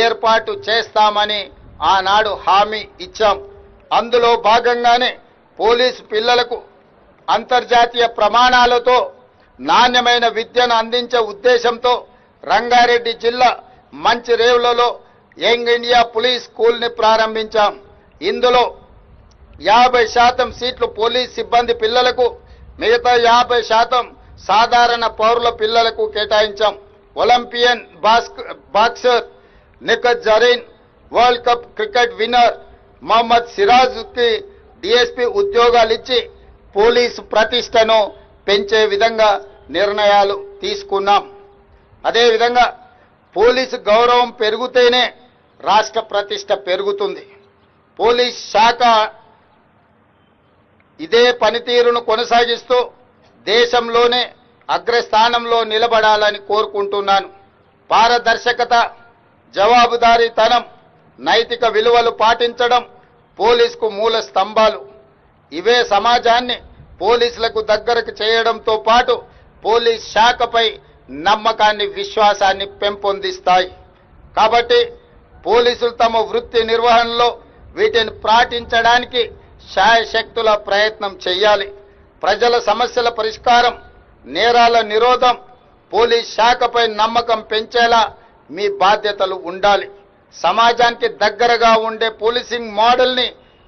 Speaker 6: ఏర్పాటు చేస్తామని ఆనాడు హామీ ఇచ్చాం. అందులో భాగంగానే పోలీసు పిల్లలకు అంతర్జాతీయ ప్రమాణాలతో నాణ్యమైన విద్యను అందించే ఉద్దేశంతో రంగారెడ్డి జిల్లా మంచిరేవులలో యంగ్ ఇండియా పోలీస్ స్కూల్ని ప్రారంభించాం. ఇందులో 50% సీట్లు పోలీస్ సిబ్బంది పిల్లలకు, మిగతా 50% సాధారణ పౌరుల పిల్లలకు కేటాయించాం. Olympian boxer Nikhat Zareen, world cup cricket winner Mohammed సిరాజ్కి డిఎస్పీ ఉద్యోగాలు ఇచ్చి పోలీసు ప్రతిష్టను పెంచే విధంగా నిర్ణయాలు తీసుకున్నాం. అదేవిధంగా పోలీసు గౌరవం పెరిగితేనే రాష్ట్ర ప్రతిష్ట పెరుగుతుంది. పోలీస్ శాఖ ఇదే పనితీరును కొనసాగిస్తూ దేశంలోనే అగ్రస్థానంలో నిలబడాలని కోరుకుంటున్నాను. పారదర్శకత, జవాబుదారీతనం, నైతిక విలువలు పాటించడం పోలీసుకు మూల స్తంభాలు. ఇవే సమాజాన్ని పోలీసులకు దగ్గరకు చేయడంతో పాటు పోలీస్ శాఖపై నమ్మకాన్ని, విశ్వాసాన్ని పెంపొందిస్తాయి. కాబట్టి పోలీసులు తమ వృత్తి నిర్వహణలో వీటిని పాటించడానికి శాయశక్తుల ప్రయత్నం చేయాలి. ప్రజల సమస్యల పరిష్కారం, నేరాల నిరోధం, పోలీస్ శాఖపై నమ్మకం పెంచేలా మీ బాధ్యతలు ఉండాలి. సమాజానికి దగ్గరగా ఉండే పోలీసింగ్ మోడల్ని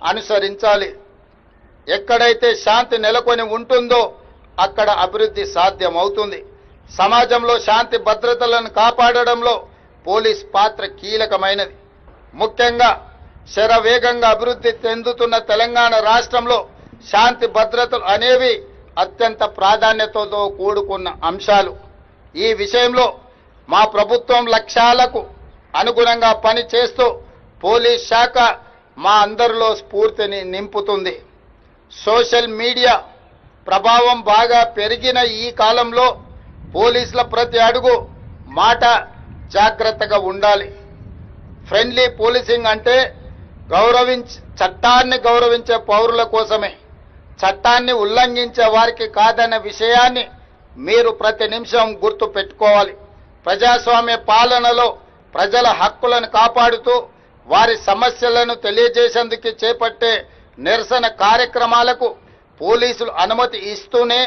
Speaker 6: అనుసరించాలి. ఎక్కడైతే శాంతి నెలకొని ఉంటుందో అక్కడ అభివృద్ధి సాధ్యమవుతుంది. సమాజంలో శాంతి భద్రతలను కాపాడడంలో పోలీస్ పాత్ర కీలకమైనది. ముఖ్యంగా శరవేగంగా అభివృద్ధి చెందుతున్న తెలంగాణ రాష్ట్రంలో శాంతి భద్రతలు అనేవి అత్యంత ప్రాధాన్యతతో కూడుకున్న అంశాలు. ఈ విషయంలో మా ప్రభుత్వం లక్ష్యాలకు అనుగుణంగా పని చేస్తూ పోలీస్ శాఖ మా అందరిలో స్ఫూర్తిని నింపుతుంది. సోషల్ మీడియా ప్రభావం బాగా పెరిగిన ఈ కాలంలో పోలీసుల ప్రతి అడుగు, మాట జాగ్రత్తగా ఉండాలి. ఫ్రెండ్లీ పోలీసింగ్ అంటే చట్టాన్ని గౌరవించే పౌరుల కోసమే, చట్టాన్ని ఉల్లంఘించే వారికి కాదన్న విషయాన్ని మీరు ప్రతి నిమిషం గుర్తు పెట్టుకోవాలి. ప్రజాస్వామ్య పాలనలో ప్రజల హక్కులను కాపాడుతూ వారి సమస్యలను తెలియజేసేందుకు చేపట్టే నిరసన కార్యక్రమాలకు పోలీసులు అనుమతి ఇస్తూనే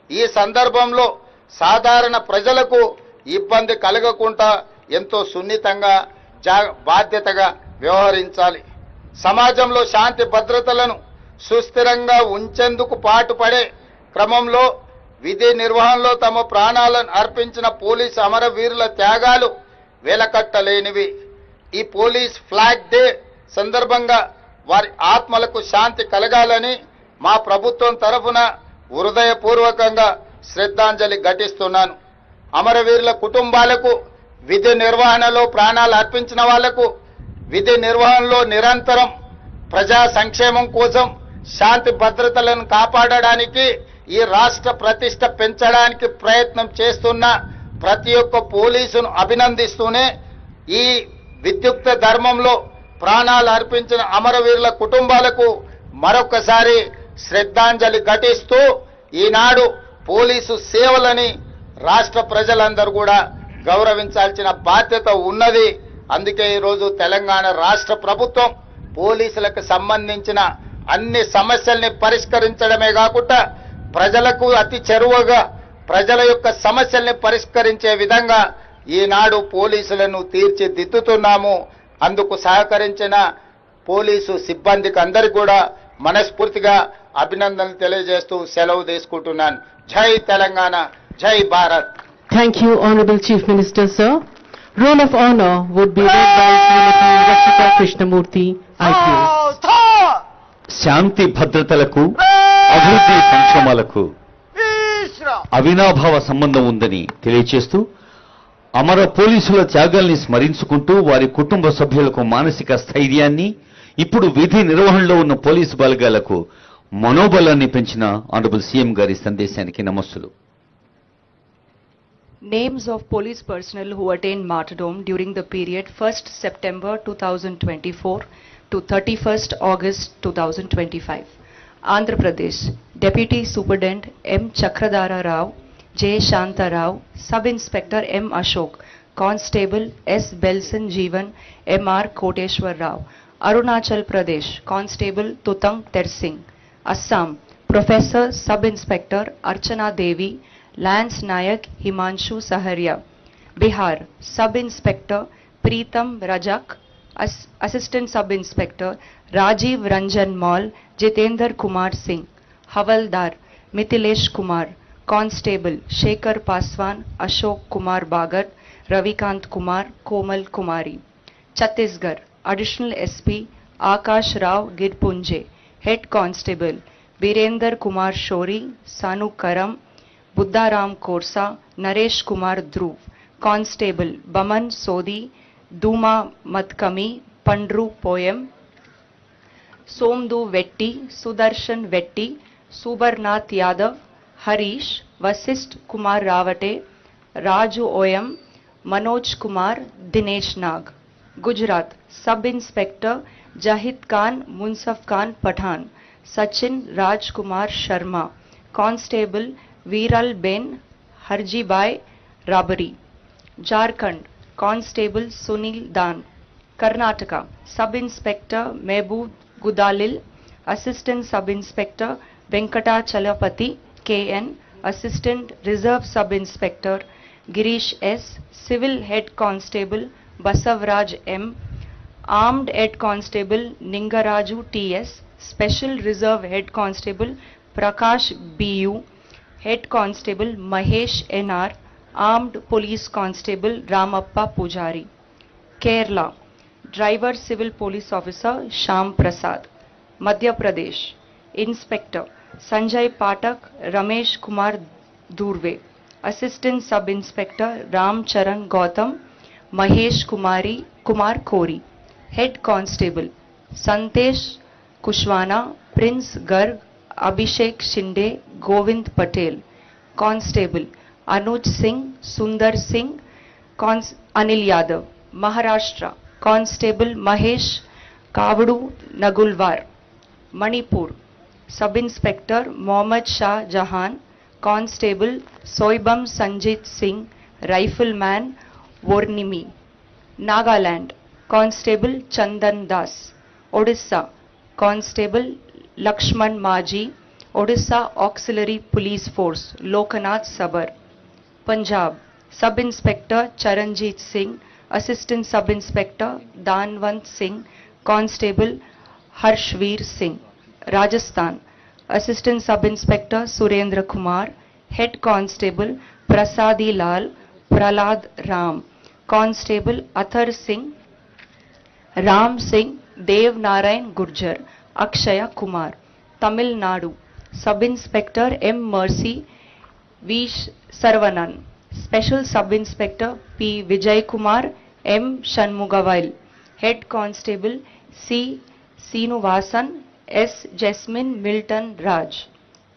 Speaker 6: ఈ సందర్భంలో సాధారణ ప్రజలకు ఇబ్బంది కలగకుండా ఎంతో సున్నితంగా బాధ్యతగా వ్యవహరించాలి. సమాజంలో శాంతి భద్రతలను సుస్థిరంగా ఉంచేందుకు పాటుపడే క్రమంలో విధి నిర్వహణలో తమ ప్రాణాలను అర్పించిన పోలీసు అమరవీరుల త్యాగాలు వెలకట్టలేనివి. ఈ పోలీస్ ఫ్లాగ్ డే సందర్భంగా వారి ఆత్మలకు శాంతి కలగాలని మా ప్రభుత్వం తరఫున హృదయపూర్వకంగా శ్రద్ధాంజలి ఘటిస్తున్నాను. అమరవీరుల కుటుంబాలకు, విధి నిర్వహణలో ప్రాణాలు అర్పించిన వాళ్లకు, విధి నిర్వహణలో నిరంతరం ప్రజా సంక్షేమం కోసం శాంతి భద్రతలను కాపాడడానికి, ఈ రాష్ట్ర ప్రతిష్ట పెంచడానికి ప్రయత్నం చేస్తున్న ప్రతి ఒక్క పోలీసును అభినందిస్తూనే ఈ విద్యుక్త ధర్మంలో ప్రాణాలు అర్పించిన అమరవీరుల కుటుంబాలకు మరొకసారి శ్రద్ధాంజలి ఘటిస్తూ ఈనాడు పోలీసు సేవలని రాష్ట్ర ప్రజలందరూ కూడా గౌరవించాల్సిన బాధ్యత ఉన్నది. అందుకే ఈరోజు తెలంగాణ రాష్ట్ర ప్రభుత్వం పోలీసులకు సంబంధించిన అన్ని సమస్యల్ని పరిష్కరించడమే కాకుండా ప్రజలకు అతి చేరువగా ప్రజల యొక్క సమస్యల్ని పరిష్కరించే విధంగా ఈనాడు పోలీసులను తీర్చిదిద్దుతున్నాము. అందుకు సహకరించిన పోలీసు సిబ్బందికి అందరికీ కూడా మనస్ఫూర్తిగా అభినందనలు తెలియజేస్తూ సెలవు తీసుకుంటున్నాను. జై తెలంగాణ, జై Bharat.
Speaker 1: Thank you, Honorable Chief Minister, sir. Roll of honor would be led by Srimati Rashika Krishnamurthy, IPS.
Speaker 2: శాంతి భద్రతలకు, అభివృద్ధి సంక్షేమాలకు అవినాభావ సంబంధం ఉందని తెలియచేస్తూ అమర పోలీసుల త్యాగాల్ని స్మరించుకుంటూ వారి కుటుంబ సభ్యులకు మానసిక స్థైర్యాన్ని, ఇప్పుడు విధి నిర్వహణలో ఉన్న పోలీసు బలగాలకు మనోబలాన్ని పెంచిన ఆనరబుల్ సీఎం గారి సందేశానికి నమస్సులు.
Speaker 7: Names of police personnel who attained martyrdom during the period 1st September 2024 to 31st August 2025. Andhra Pradesh, Deputy Superintendent M. Chakradara Rao, J. Shanta Rao, Sub-Inspector M. Ashok, Constable S. Belson Jeevan, M. R. Koteshwar Rao. Arunachal Pradesh, Constable Tutang Tersing. Assam, Professor Sub-Inspector Archana Devi, Lance Nayak Himanshu Saharia. Bihar, Sub-Inspector Preetam Rajak, Assistant Sub-Inspector Rajiv Ranjan Mall, Jitendra Kumar Singh. Havaldar Mithilesh Kumar. Constable Shekhar Paswan, Ashok Kumar Bagat, Ravikant Kumar, Komal Kumari. Chhattisgarh Additional SP Akash Rao Girpunje, Head Constable Virender Kumar Shori, Sanu Karam, Buddharam Korsa, Naresh Kumar Dhruv. Constable Baman Sodhi, Duma Matkami, Pandru Poem, Somdu Vetti, Sudarshan Vetti, Subarnath Yadav, Harish, Vasist Kumar Ravate, Raju Oyam, Manoj Kumar, Dinesh Nag. Gujarat Sub-Inspector Jahid Khan, Munsaf Khan Pathan, Sachin Raj Kumar Sharma. Constable Viral Ben, Harjibai Rabari. Jharkhand Constable Sunil Dan. Karnataka Sub-Inspector Mehboob Gudalil, Assistant Sub-Inspector Venkata Chalapati KN, Assistant Reserve Sub-Inspector Girish S, Civil Head Constable Basavraj M, Armed Head Constable Ningaraju TS, Special Reserve Head Constable Prakash BU, Head Constable Mahesh NR, Armed Police Constable Ramappa Pujari. Kerala Driver Civil Police Officer Sham Prasad. Madhya Pradesh Inspector Sanjay Patak, Ramesh Kumar Durve. Assistant Sub-Inspector Ram Charan Gautam, Mahesh Kumar Kori. Head Constable Santesh Kushwana, Prince Garg, Abhishek Shinde, Govind Patel. Constable Anuj Singh, Sundar Singh, Anil Yadav. Maharashtra Constable Mahesh Kavadu Nagulwar. Manipur Sub-Inspector Mohammad Shah Jahan, Constable Soibam Sanjit Singh, Rifleman Vornimi. Nagaland Constable Chandan Das. Odisha Constable Lakshman Maji, Odisha Auxiliary Police Force, Lokanath Sabar. Punjab Sub-Inspector Charanjit Singh, Assistant Sub-Inspector Danwant Singh, Constable Harshveer Singh. Rajasthan Assistant Sub-Inspector Surendra Kumar, Head Constable Prasadi Lal Pralad Ram. Constable Athar Singh, Ram Singh, Dev Narayan Gurjar, Akshaya Kumar. Tamil Nadu Sub-Inspector M. Mercy V. Sarvanan. Special Sub-Inspector P. Vijay Kumar M. Shanmugavail. Head Constable C. Seenuvasan S. Jasmine Milton Raj.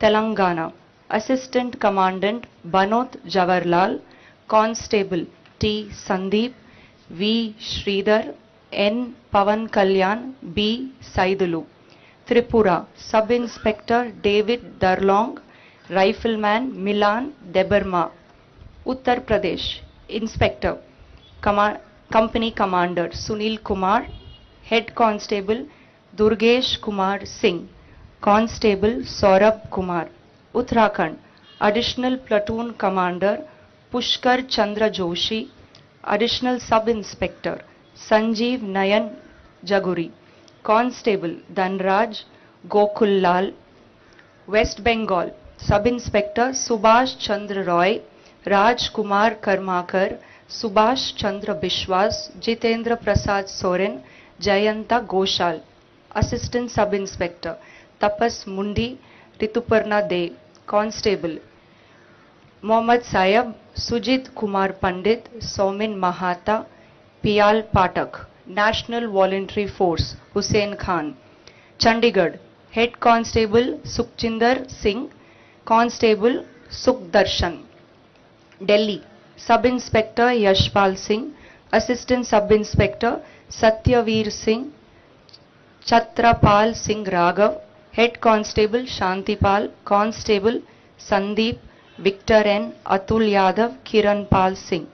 Speaker 7: Telangana Assistant Commandant Banot Jawaharlal. Constable T. Sandeep V. Sridhar N. Pavan Kalyan B. Saidulu. Tripura Sub-Inspector David Darlong, Rifleman Milan Debarma. Uttar Pradesh Inspector Company Commander Sunil Kumar, Head Constable Durgesh Kumar Singh, Constable Saurabh Kumar. Uttarakhand Additional Platoon Commander Pushkar Chandra Joshi, Additional Sub-Inspector Sanjeev Nayan Jaguri. Constable Dhanraj Gokul Lal. West Bengal Sub-Inspector Subhash Chandra Roy, Raj Kumar Karmakar, Subhash Chandra Bishwas, Jitendra Prasad Soren, Jayanta Goshal. Assistant Sub-Inspector Tapas Mundi, Rituparna De. Constable Mohammad Sayab, Sujit Kumar Pandit, Somin Mahata, Piyal Patak. National Voluntary Force Hussain Khan. Chandigarh Head Constable Sukhchinder Singh, Constable Sukhdarshan. Delhi Sub-Inspector Yashpal Singh, Assistant Sub-Inspector Satyaveer Singh, Chatrapal Singh Raghav. Head Constable Shantipal. Constable Sandeep Victor N. Atul Yadav Kiran Pal Singh.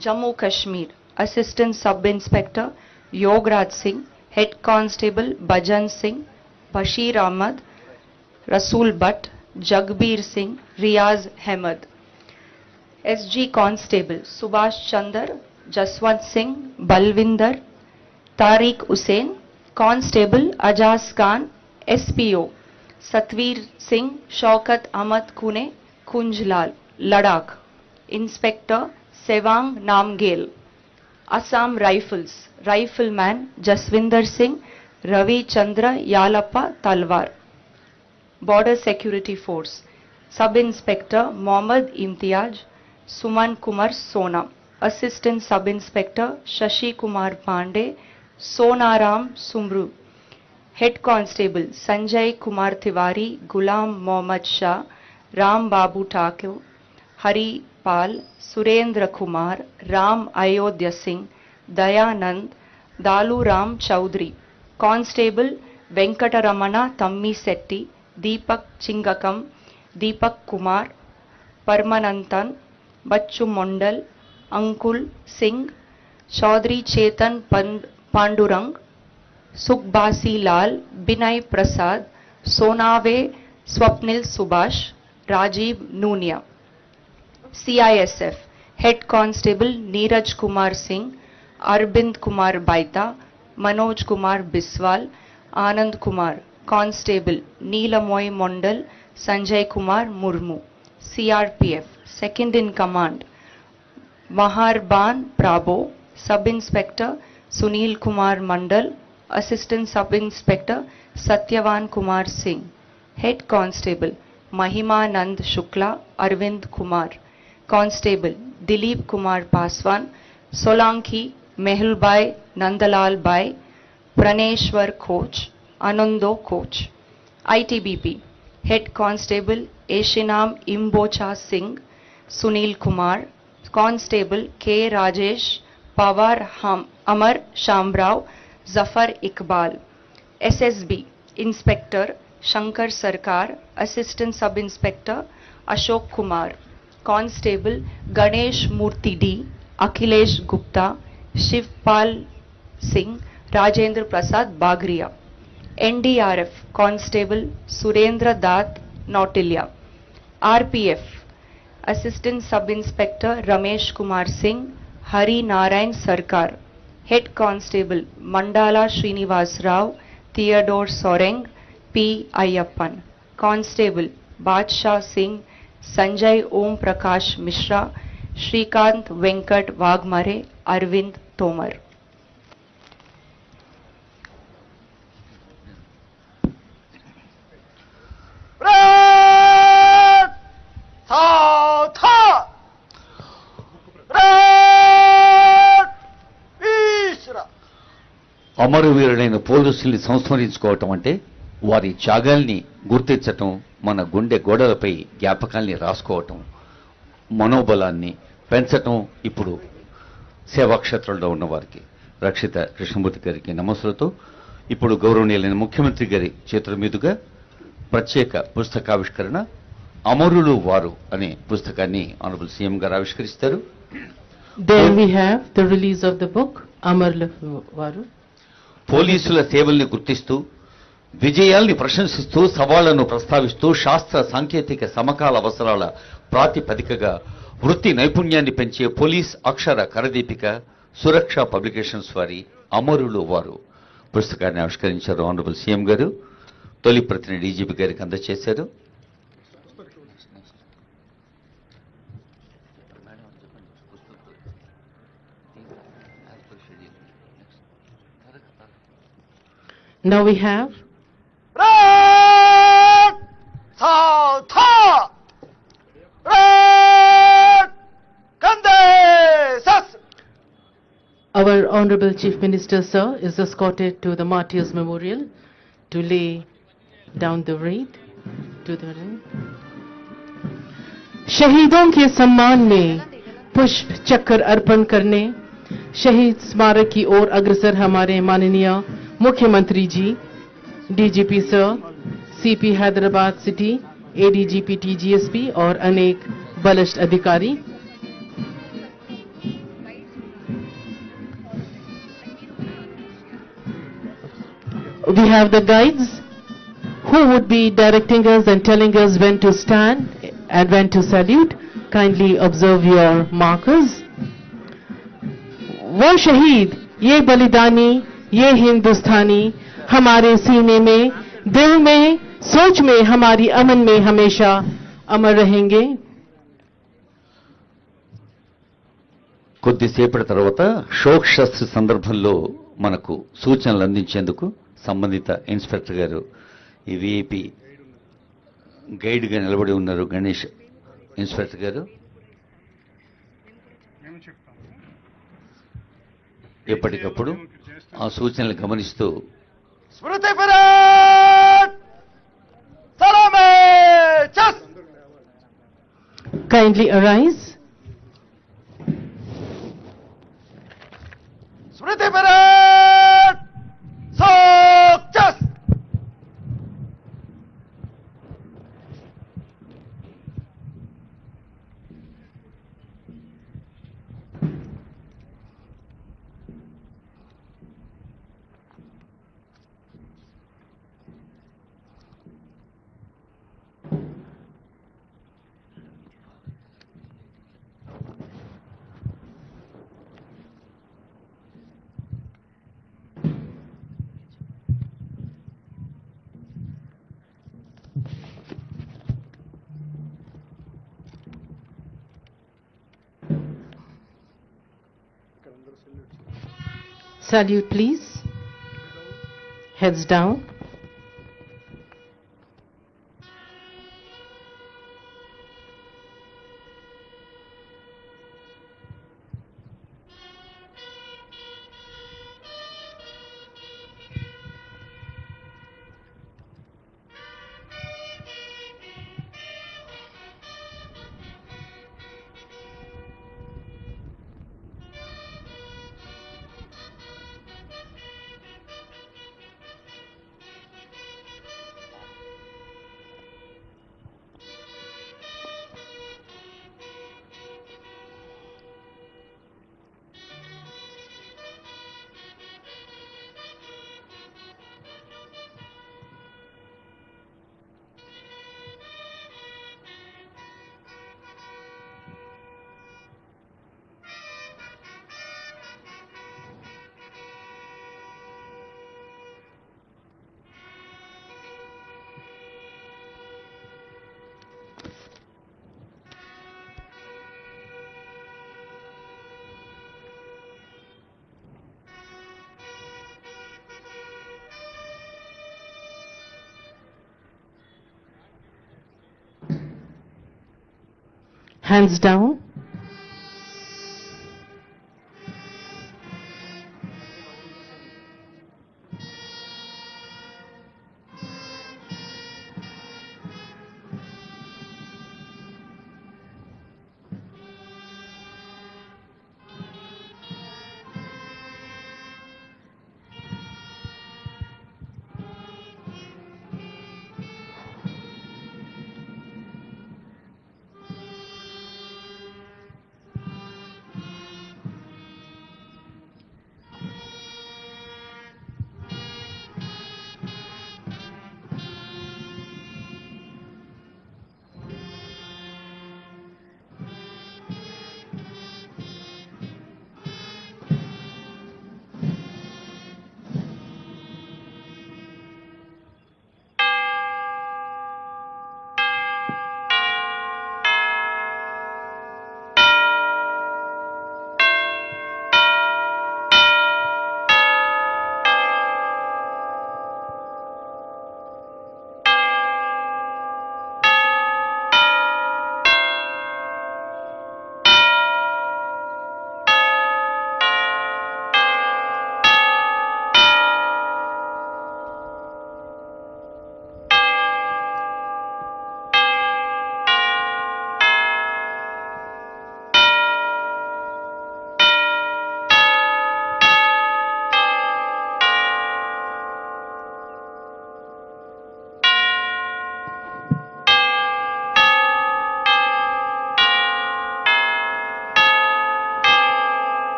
Speaker 7: Jammu Kashmir Assistant Sub-Inspector Yograj Singh, Head Constable Bhajan Singh, Bashir Ahmad, Rasul Bhatt, Jagbir Singh, Riaz Ahmed. SG Constable Subhash Chandar, Jaswant Singh, Balvinder, Tariq Hussain. Constable Ajaz Khan, SPO Satveer Singh, Shaukat Ahmad Kune. Kunjlal, Ladakh. Inspector Sevang Namgel. Assam Rifles, Rifleman Jaswinder Singh, Ravi Chandra Yalappa Talwar. Border Security Force, Sub-Inspector Mohammad Imtiaz, Suman Kumar Sona. Assistant Sub-Inspector Shashi Kumar Pandey, Sonaram Sumru. Head Constable Sanjay Kumar Tiwari, Gulam Mohammad Shah, Ram Babu Thakur, Hari Pal, Surendra Kumar, Ram Ayodhya Singh, Dayanand, Dalu Ram Chaudhary. Constable Venkataramana Tammi Setti, Deepak Chingakam, Deepak Kumar, Parmanantan, Bachu Mondal, Ankul Singh, Chaudhary Chetan Pandurang, Sukhbasi Lal, Binay Prasad, Sonave Swapnil Subhash, Rajiv Nunia. CISF, Head Constable Neeraj Kumar Singh, Arbind Kumar Baita, Manoj Kumar Biswal, Anand Kumar. Constable Neelamoy Mondal, Sanjay Kumar Murmu. CRPF, Second in Command Maharban Prabhu, Sub-Inspector Sunil Kumar Mandal, Assistant Sub-Inspector Satyavan Kumar Singh. Head Constable Mahima Nand Shukla, Arvind Kumar. Constable Dilip Kumar Paswan, Solanki Mehulbai Nandalal Bai, Praneshwar Coach, Anando Coach. ITBP, Head Constable Eshinam Imbocha Singh, Sunil Kumar. Constable K. Rajesh, Pawar Amar Shamrao, Zafar Iqbal. SSB, Inspector Shankar Sarkar, Assistant Sub-Inspector Ashok Kumar. Constable Ganesh Murthy D, Akhilesh Gupta, Shivpal Singh, Rajendra Prasad Bagria. NDRF, Constable Surendra Datt Nautilia. RPF, Assistant Sub-Inspector Ramesh Kumar Singh, Hari Narayan Sarkar. Head Constable Mandala Srinivas Rao, Theodore Soreng, P. Ayyappan. Constable Badshah Singh, Sanjay Om Prakash Mishra, Shrikant Venkat Wagmare, Arvind Tomar.
Speaker 4: Red! Tha! Red! Vishra!
Speaker 2: అమరవీరులైన పోలీసుల్ని సంస్మరించుకోవటం అంటే వారి త్యాగాల్ని గుర్తించటం, మన గుండె గోడలపై జ్ఞాపకాల్ని రాసుకోవటం, మనోబలాన్ని పెంచటం. ఇప్పుడు సేవాక్షేత్రంలో ఉన్న వారికి రక్షిత కృష్ణమూర్తి గారికి నమస్సులతో ఇప్పుడు గౌరవనీయులైన ముఖ్యమంత్రి గారి చేతుల మీదుగా ప్రత్యేక పుస్తకావిష్కరణ అమరులు వారు అనే పుస్తకాన్ని ఆనరబుల్ సీఎం గారు ఆవిష్కరిస్తారు.
Speaker 1: There we have the release of the book Amarlu Varu.
Speaker 2: పోలీసుల సేవల్ని గుర్తిస్తూ, విజయాల్ని ప్రశంసిస్తూ, సవాళ్లను ప్రస్తావిస్తూ, శాస్త్ర సాంకేతిక సమకాల అవసరాల ప్రాతిపదికగా వృత్తి నైపుణ్యాన్ని పెంచే పోలీస్ అక్షర కరదీపిక సురక్ష పబ్లికేషన్స్ వారి అమరులు వారు పుస్తకాన్ని ఆవిష్కరించారు. ఆనరబుల్ సీఎం గారు తొలి ప్రతిని డీజీపీ గారికి అందజేశారు.
Speaker 1: Now we have
Speaker 4: Red! Tha! Red! Kandesas!
Speaker 1: our Honorable Chief Minister, sir, is escorted to the Martyrs Memorial to lay down the wreath to the शहीदों के सम्मान में पुष्प चक्र अर्पण करने शहीद स्मारक की ओर अग्रसर हमारे माननीय मुख्यमंत्री जी, DGP sir, CP Hyderabad city, ADGP TGSP और अनेक बलिष्ठ अधिकारी. We have the guides who would be directing us and telling us when to stand and when to salute. Kindly observe your markers. वो शहीद, ये बलिदानी, ये हिंदुस्तानी हमारे सीने में, दिल में, सोच में, हमारी अमन में हमेशा अमर रहेंगे।
Speaker 2: కొద్దిసేపటి తర్వాత షోక్ శస్త్ర సందర్భంలో మనకు సూచనలు అందించేందుకు సంబంధిత ఇన్స్పెక్టర్ గారు ఈ విఐపి గైడ్గా నిలబడి ఉన్నారు. గణేష్ ఇన్స్పెక్టర్ గారు ఎప్పటికప్పుడు ఆ సూచనలు గమనిస్తూ
Speaker 4: స్మృతి పరేడ్ సలామే చెస్
Speaker 1: Kindly arise.
Speaker 4: స్మృతి parade success
Speaker 1: Salute, please. Heads down. Hands down.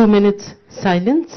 Speaker 1: 2 minutes silence.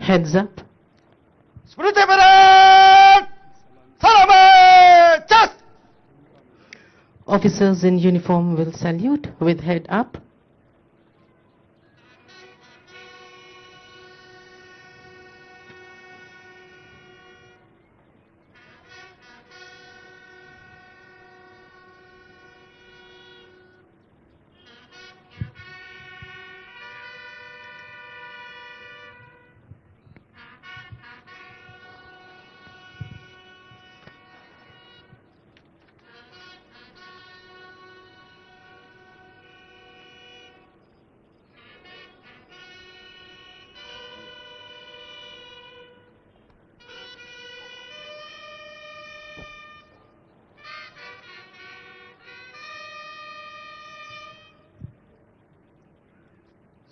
Speaker 1: Heads up.
Speaker 4: Smriti Parade! Salome! Chest!
Speaker 1: Officers in uniform will salute with head up.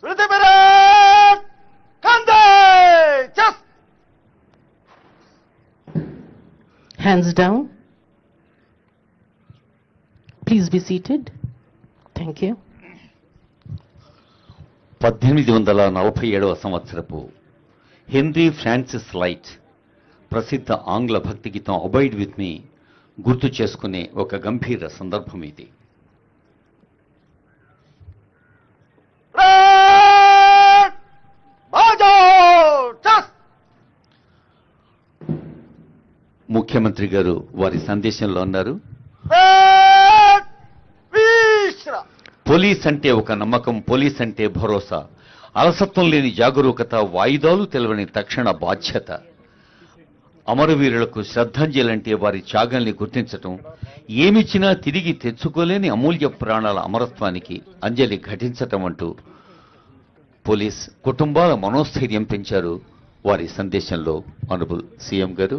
Speaker 4: Smriti Parade! Kande! Chest!
Speaker 1: Hands down. Please be seated. Thank you.
Speaker 2: 1847వ సంవత్సరపు హెన్రీ ఫ్రాన్సిస్ లైట్ ప్రసిద్ధ ఆంగ్ల భక్తి గీతం అబైడ్ విత్ మీ గుర్తు చేసుకునే ఒక గంభీర సందర్భం ఇది.
Speaker 4: Red! Bajo! Chest!
Speaker 2: ముఖ్యమంత్రి గారు వారి సందేశంలో అన్నారు,
Speaker 4: Red! Vishra!
Speaker 2: పోలీస్ అంటే ఒక నమ్మకం, పోలీస్ అంటే భరోసా, అలసత్వం లేని జాగరూకత, వాయిదాలు తెలవని తక్షణ బాధ్యత. అమరవీరులకు శ్రద్ధాంజలి వారి త్యాగాల్ని గుర్తించటం, ఏమిచ్చినా తిరిగి తెచ్చుకోలేని అమూల్య ప్రాణాల అమరత్వానికి అంజలి ఘటించటం అంటూ పోలీస్ కుటుంబాల మనోస్థైర్యం పెంచారు వారి సందేశంలో ఆనరబుల్ సీఎం గారు.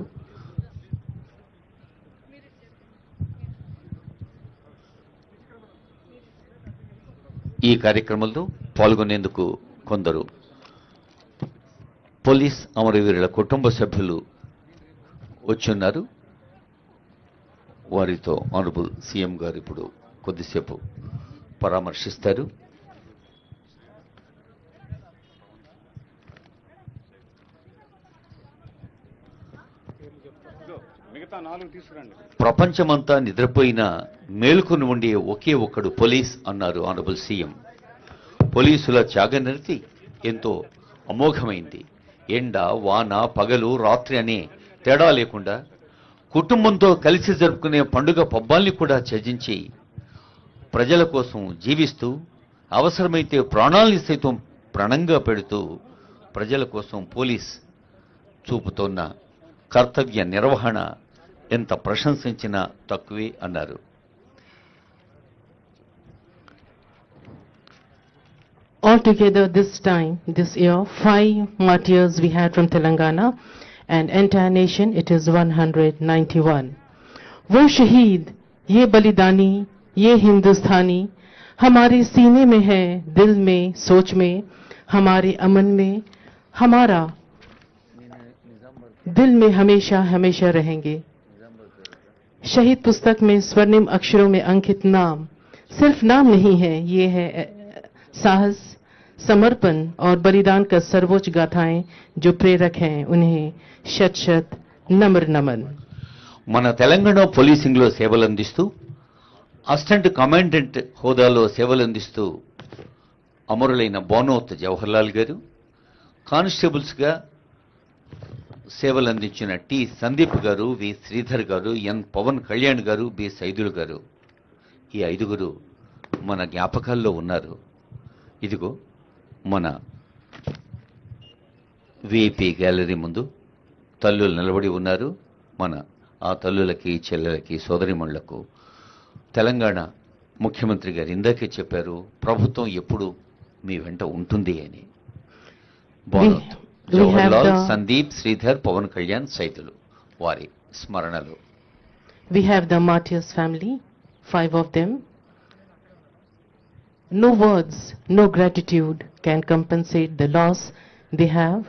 Speaker 2: ఈ కార్యక్రమంలో పాల్గొనేందుకు కొందరు పోలీస్ అమరవీరుల కుటుంబ సభ్యులు వచ్చున్నారు. వారితో ఆనరబుల్ సీఎం గారు ఇప్పుడు కొద్దిసేపు పరామర్శిస్తారు. ప్రపంచమంతా నిద్రపోయినా మేలుకొని ఉండే ఒకే ఒక్కడు పోలీస్ అన్నారు ఆనరబుల్ సీఎం. పోలీసుల త్యాగనిరతి ఎంతో అమోఘమైంది. ఎండ, వాన, పగలు, రాత్రి అనే తేడా లేకుండా కుటుంబంతో కలిసి జరుపుకునే పండుగ పబ్బాల్ని కూడా త్యజించి ప్రజల కోసం జీవిస్తూ అవసరమైతే ప్రాణాల్ని సైతం ప్రాణంగా పెడుతూ ప్రజల కోసం పోలీస్ చూపుతోన్న కర్తవ్య నిర్వహణ ఎంత ప్రశంసించినా తక్కువే అన్నారు.
Speaker 1: Altogether this year, 5 martyrs we had from Telangana, and entire nation it is 191. वो शहीद, ये बलिदानी, ये हिंदुस्तानी, हमारे सीने में है, दिल में, सोच में, हमारे अमन में, हमारा दिल में हमेशा हमेशा रहेंगे. शहीद पुस्तक में स्वर्णिम अक्षरों में अंकित नाम सिर्फ नाम नहीं है, ये है साहस, समर्पण और बलिदान का सर्वोच्च गाथाएं जो प्रेरक हैं. उन्हें शत शत नम्र नमन.
Speaker 2: మన తెలంగాణ పోలీసింగ్ లో సేవలందిస్తూ అసిస్టెంట్ కమాండెంట్ హోదాలో సేవలందిస్తూ అమరులైన బోనోత్ జవహర్లాల్ గారు, కానిస్టేబుల్స్ గా సేవలు అందించిన టి సందీప్ గారు, వి శ్రీధర్ గారు, ఎన్ పవన్ కళ్యాణ్ గారు, బి సైదులు గారు, ఈ 5గురు మన జ్ఞాపకాల్లో ఉన్నారు. ఇదిగో మన విఐపి గ్యాలరీ ముందు తల్లులు నిలబడి ఉన్నారు. మన ఆ తల్లులకి, చెల్లెలకి, సోదరిమణులకు తెలంగాణ ముఖ్యమంత్రి గారు ఇందాకే చెప్పారు, ప్రభుత్వం ఎప్పుడు మీ వెంట ఉంటుంది అని. జవహర్లాల్, సందీప్, శ్రీధర్, పవన్ కళ్యాణ్, సైదులు వారి స్మరణలు.
Speaker 1: We have the martyrs family, 5 of them. No words, no gratitude can compensate the loss they have.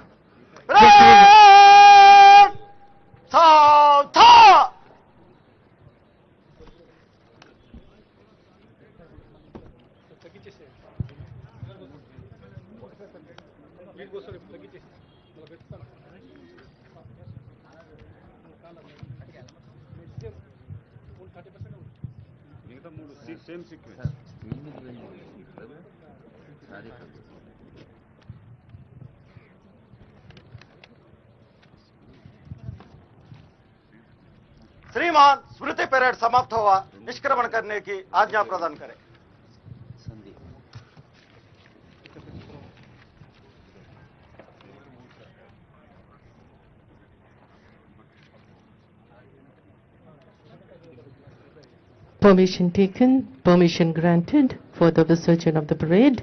Speaker 4: श्रीमान स्मृति परेड समाप्त हुआ, निष्क्रमण करने की आज्ञा प्रदान करें।
Speaker 1: Permission taken, permission granted for the visurgence of the parade.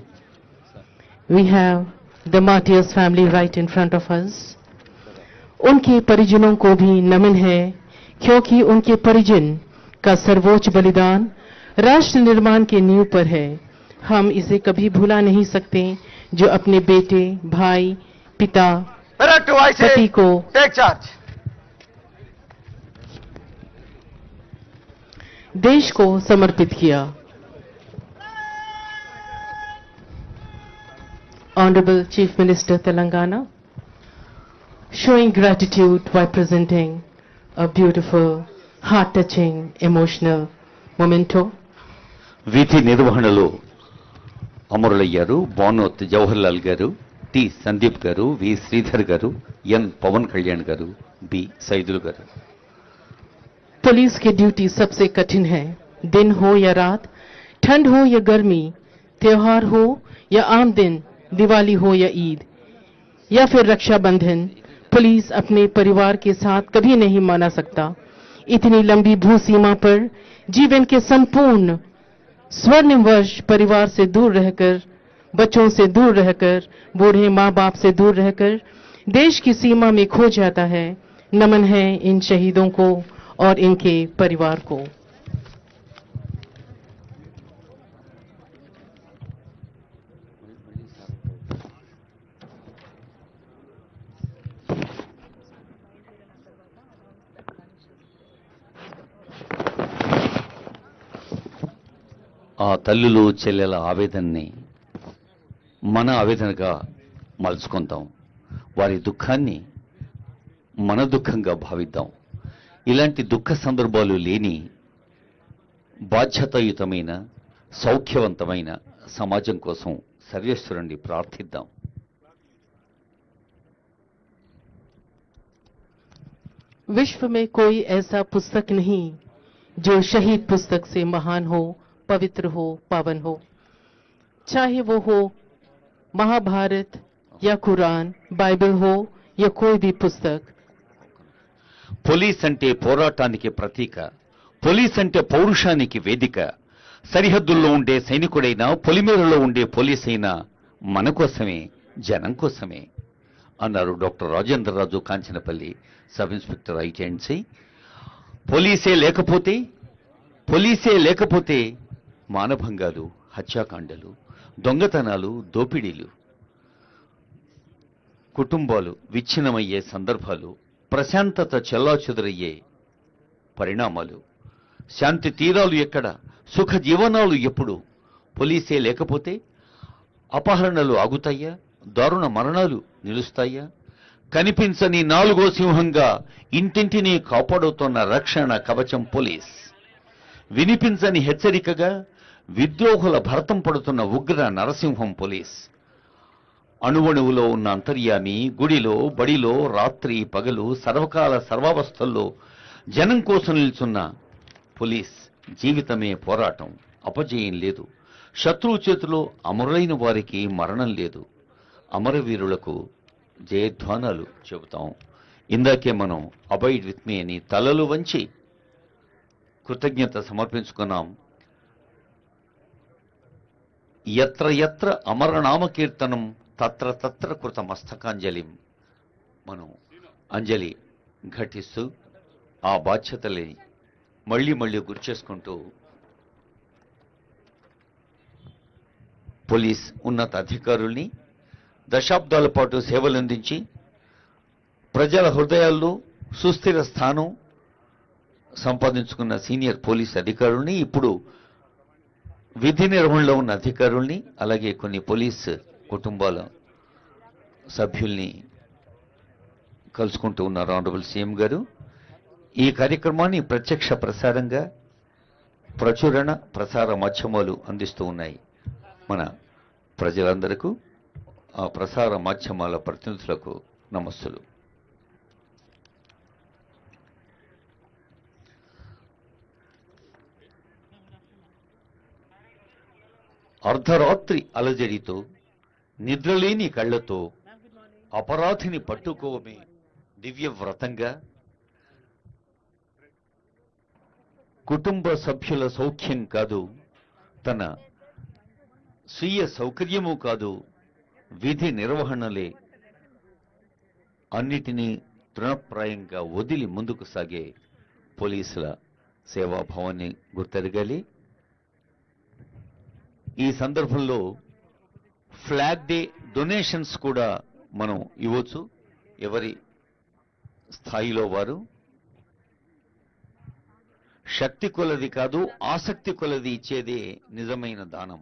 Speaker 1: We have the martyrs family right in front of us. उनके परिजनों को भी नमन है, क्योंकि उनके परिजन का सर्वोच्च बलिदान राष्ट्र निर्माण के नींव पर है. हम इसे कभी भुला नहीं सकते, जो अपने बेटे, भाई, पिता, पति को
Speaker 4: टेक चार्ज।
Speaker 1: देश को समर्पित किया. Honorable Chief Minister Telangana, showing gratitude by presenting a beautiful, heart-touching, emotional memento.
Speaker 2: విధి నిర్వహణలో అమరులయ్యారు బానోత్ జవహర్లాల్ గారు, టి సందీప్ గారు, వి శ్రీధర్ గారు, ఎన్ పవన్ కళ్యాణ్ గారు, బి సైదులు గారు.
Speaker 1: पुलिस की ड्यूटी सबसे कठिन है. दिन हो या रात, ठंड हो या गर्मी, त्योहार हो या आम दिन, दिवाली हो या ईद या फिर रक्षाबंधन, पुलिस अपने परिवार के साथ कभी नहीं मना सकता. इतनी लंबी भू सीमा पर जीवन के संपूर्ण स्वर्णिम वर्ष परिवार से दूर रहकर, बच्चों से दूर रहकर, बूढ़े माँ बाप से दूर रहकर देश की सीमा में खो जाता है. नमन है इन शहीदों को और इनके परिवार को.
Speaker 2: ఆ తల్లులు చెల్లెల ఆవేదనని మన ఆవేదనగా మలుచుకుందాం. వారి దుఃఖాన్ని మన దుఃఖంగా భావిద్దాం. ఇలాంటి దుఃఖ సందర్భాలు లేని బాధ్యతాయుతమైన, సౌఖ్యవంతమైన సమాజం కోసం సర్వేశ్వరుణ్ణి ప్రార్థిద్దాం.
Speaker 1: विश्व में कोई ऐसा पुस्तक नहीं जो शहीद पुस्तक से महान हो, पवित्र हो, पावन हो. चाहे वो हो महाभारत या कुरान, बाइबल हो या कोई भी पुस्तक.
Speaker 2: పోలీస్ అంటే పోరాటానికి ప్రతీక, పోలీస్ అంటే పౌరుషానికి వేదిక. సరిహద్దుల్లో ఉండే సైనికుడైనా, పొలిమేరలో ఉండే పోలీస్ అయినా మన కోసమే, జనం కోసమే అన్నారు డాక్టర్ రాజేంద్రరాజు కాంచనపల్లి, సబ్ ఇన్స్పెక్టర్ ఐటీఎన్సీ. పోలీసే లేకపోతే మానభంగాలు, హత్యాకాండలు, దొంగతనాలు, దోపిడీలు, కుటుంబాలు విచ్ఛిన్నమయ్యే సందర్భాలు, ప్రశాంతత చెల్లాచెదురయ్యే పరిణామాలు, శాంతి తీరాలు ఎక్కడ, సుఖ జీవనాలు ఎప్పుడు? పోలీసే లేకపోతే అపహరణలు ఆగుతాయా? దారుణ మరణాలు నిలుస్తాయా? కనిపించని నాలుగో సింహంగా ఇంటింటిని కాపాడుతున్న రక్షణ కవచం పోలీస్. వినిపించని హెచ్చరికగా విద్రోహుల భరతం పడుతున్న ఉగ్ర నరసింహం పోలీస్. అణువణువులో ఉన్న అంతర్యామి, గుడిలో, బడిలో, రాత్రి పగలు, సర్వకాల సర్వావస్థల్లో జనం కోసం నిల్చున్న పోలీస్ జీవితమే పోరాటం. అపజయం లేదు. శత్రువు చేతిలో అమరులైన వారికి మరణం లేదు. అమరవీరులకు జయధ్వానాలు చెబుతాం. ఇందాకే మనం అబైడ్ విత్ మీ అని తలలు వంచి కృతజ్ఞత సమర్పించుకున్నాం. యత్ర యత్ర అమరనామ కీర్తనం తత్ర తత్ర కృత మస్తకాంజలిం. మనం అంజలి ఘటిస్తూ ఆ బాధ్యతల్ని మళ్ళీ మళ్ళీ గుర్చేసుకుంటూ పోలీస్ ఉన్నత అధికారుల్ని దశాబ్దాల పాటు సేవలందించి ప్రజల హృదయాల్లో సుస్థిర స్థానం సంపాదించుకున్న సీనియర్ పోలీస్ అధికారుల్ని, ఇప్పుడు విధి నిర్వహణలో ఉన్న అధికారుల్ని, అలాగే కొన్ని పోలీస్ కుటుంబాల సభ్యుల్ని కలుసుకుంటూ ఉన్నారు ఆనరబుల్ సీఎం గారు. ఈ కార్యక్రమాన్ని ప్రత్యక్ష ప్రసారంగా ప్రచురణ ప్రసార మాధ్యమాలు అందిస్తూ ఉన్నాయి. మన ప్రజలందరికీ, ఆ ప్రసార మాధ్యమాల ప్రతినిధులకు నమస్సులు. అర్ధరాత్రి అలజడితో, నిద్రలేని కళ్లతో అపరాధిని పట్టుకోవమే దివ్యవ్రతంగా, కుటుంబ సభ్యుల సౌఖ్యం కాదు, తన స్వీయ సౌకర్యము కాదు, విధి నిర్వహణలే అన్నిటినీ తృణప్రాయంగా వదిలి ముందుకు సాగే పోలీసుల సేవాభావాన్ని గుర్తెరగాలి. ఈ సందర్భంలో ఫ్లాగ్ డే డొనేషన్స్ కూడా మనం ఇవ్వచ్చు. ఎవరి స్థాయిలో వారు. శక్తి కొలది కాదు, ఆసక్తి కొలది ఇచ్చేదే నిజమైన దానం.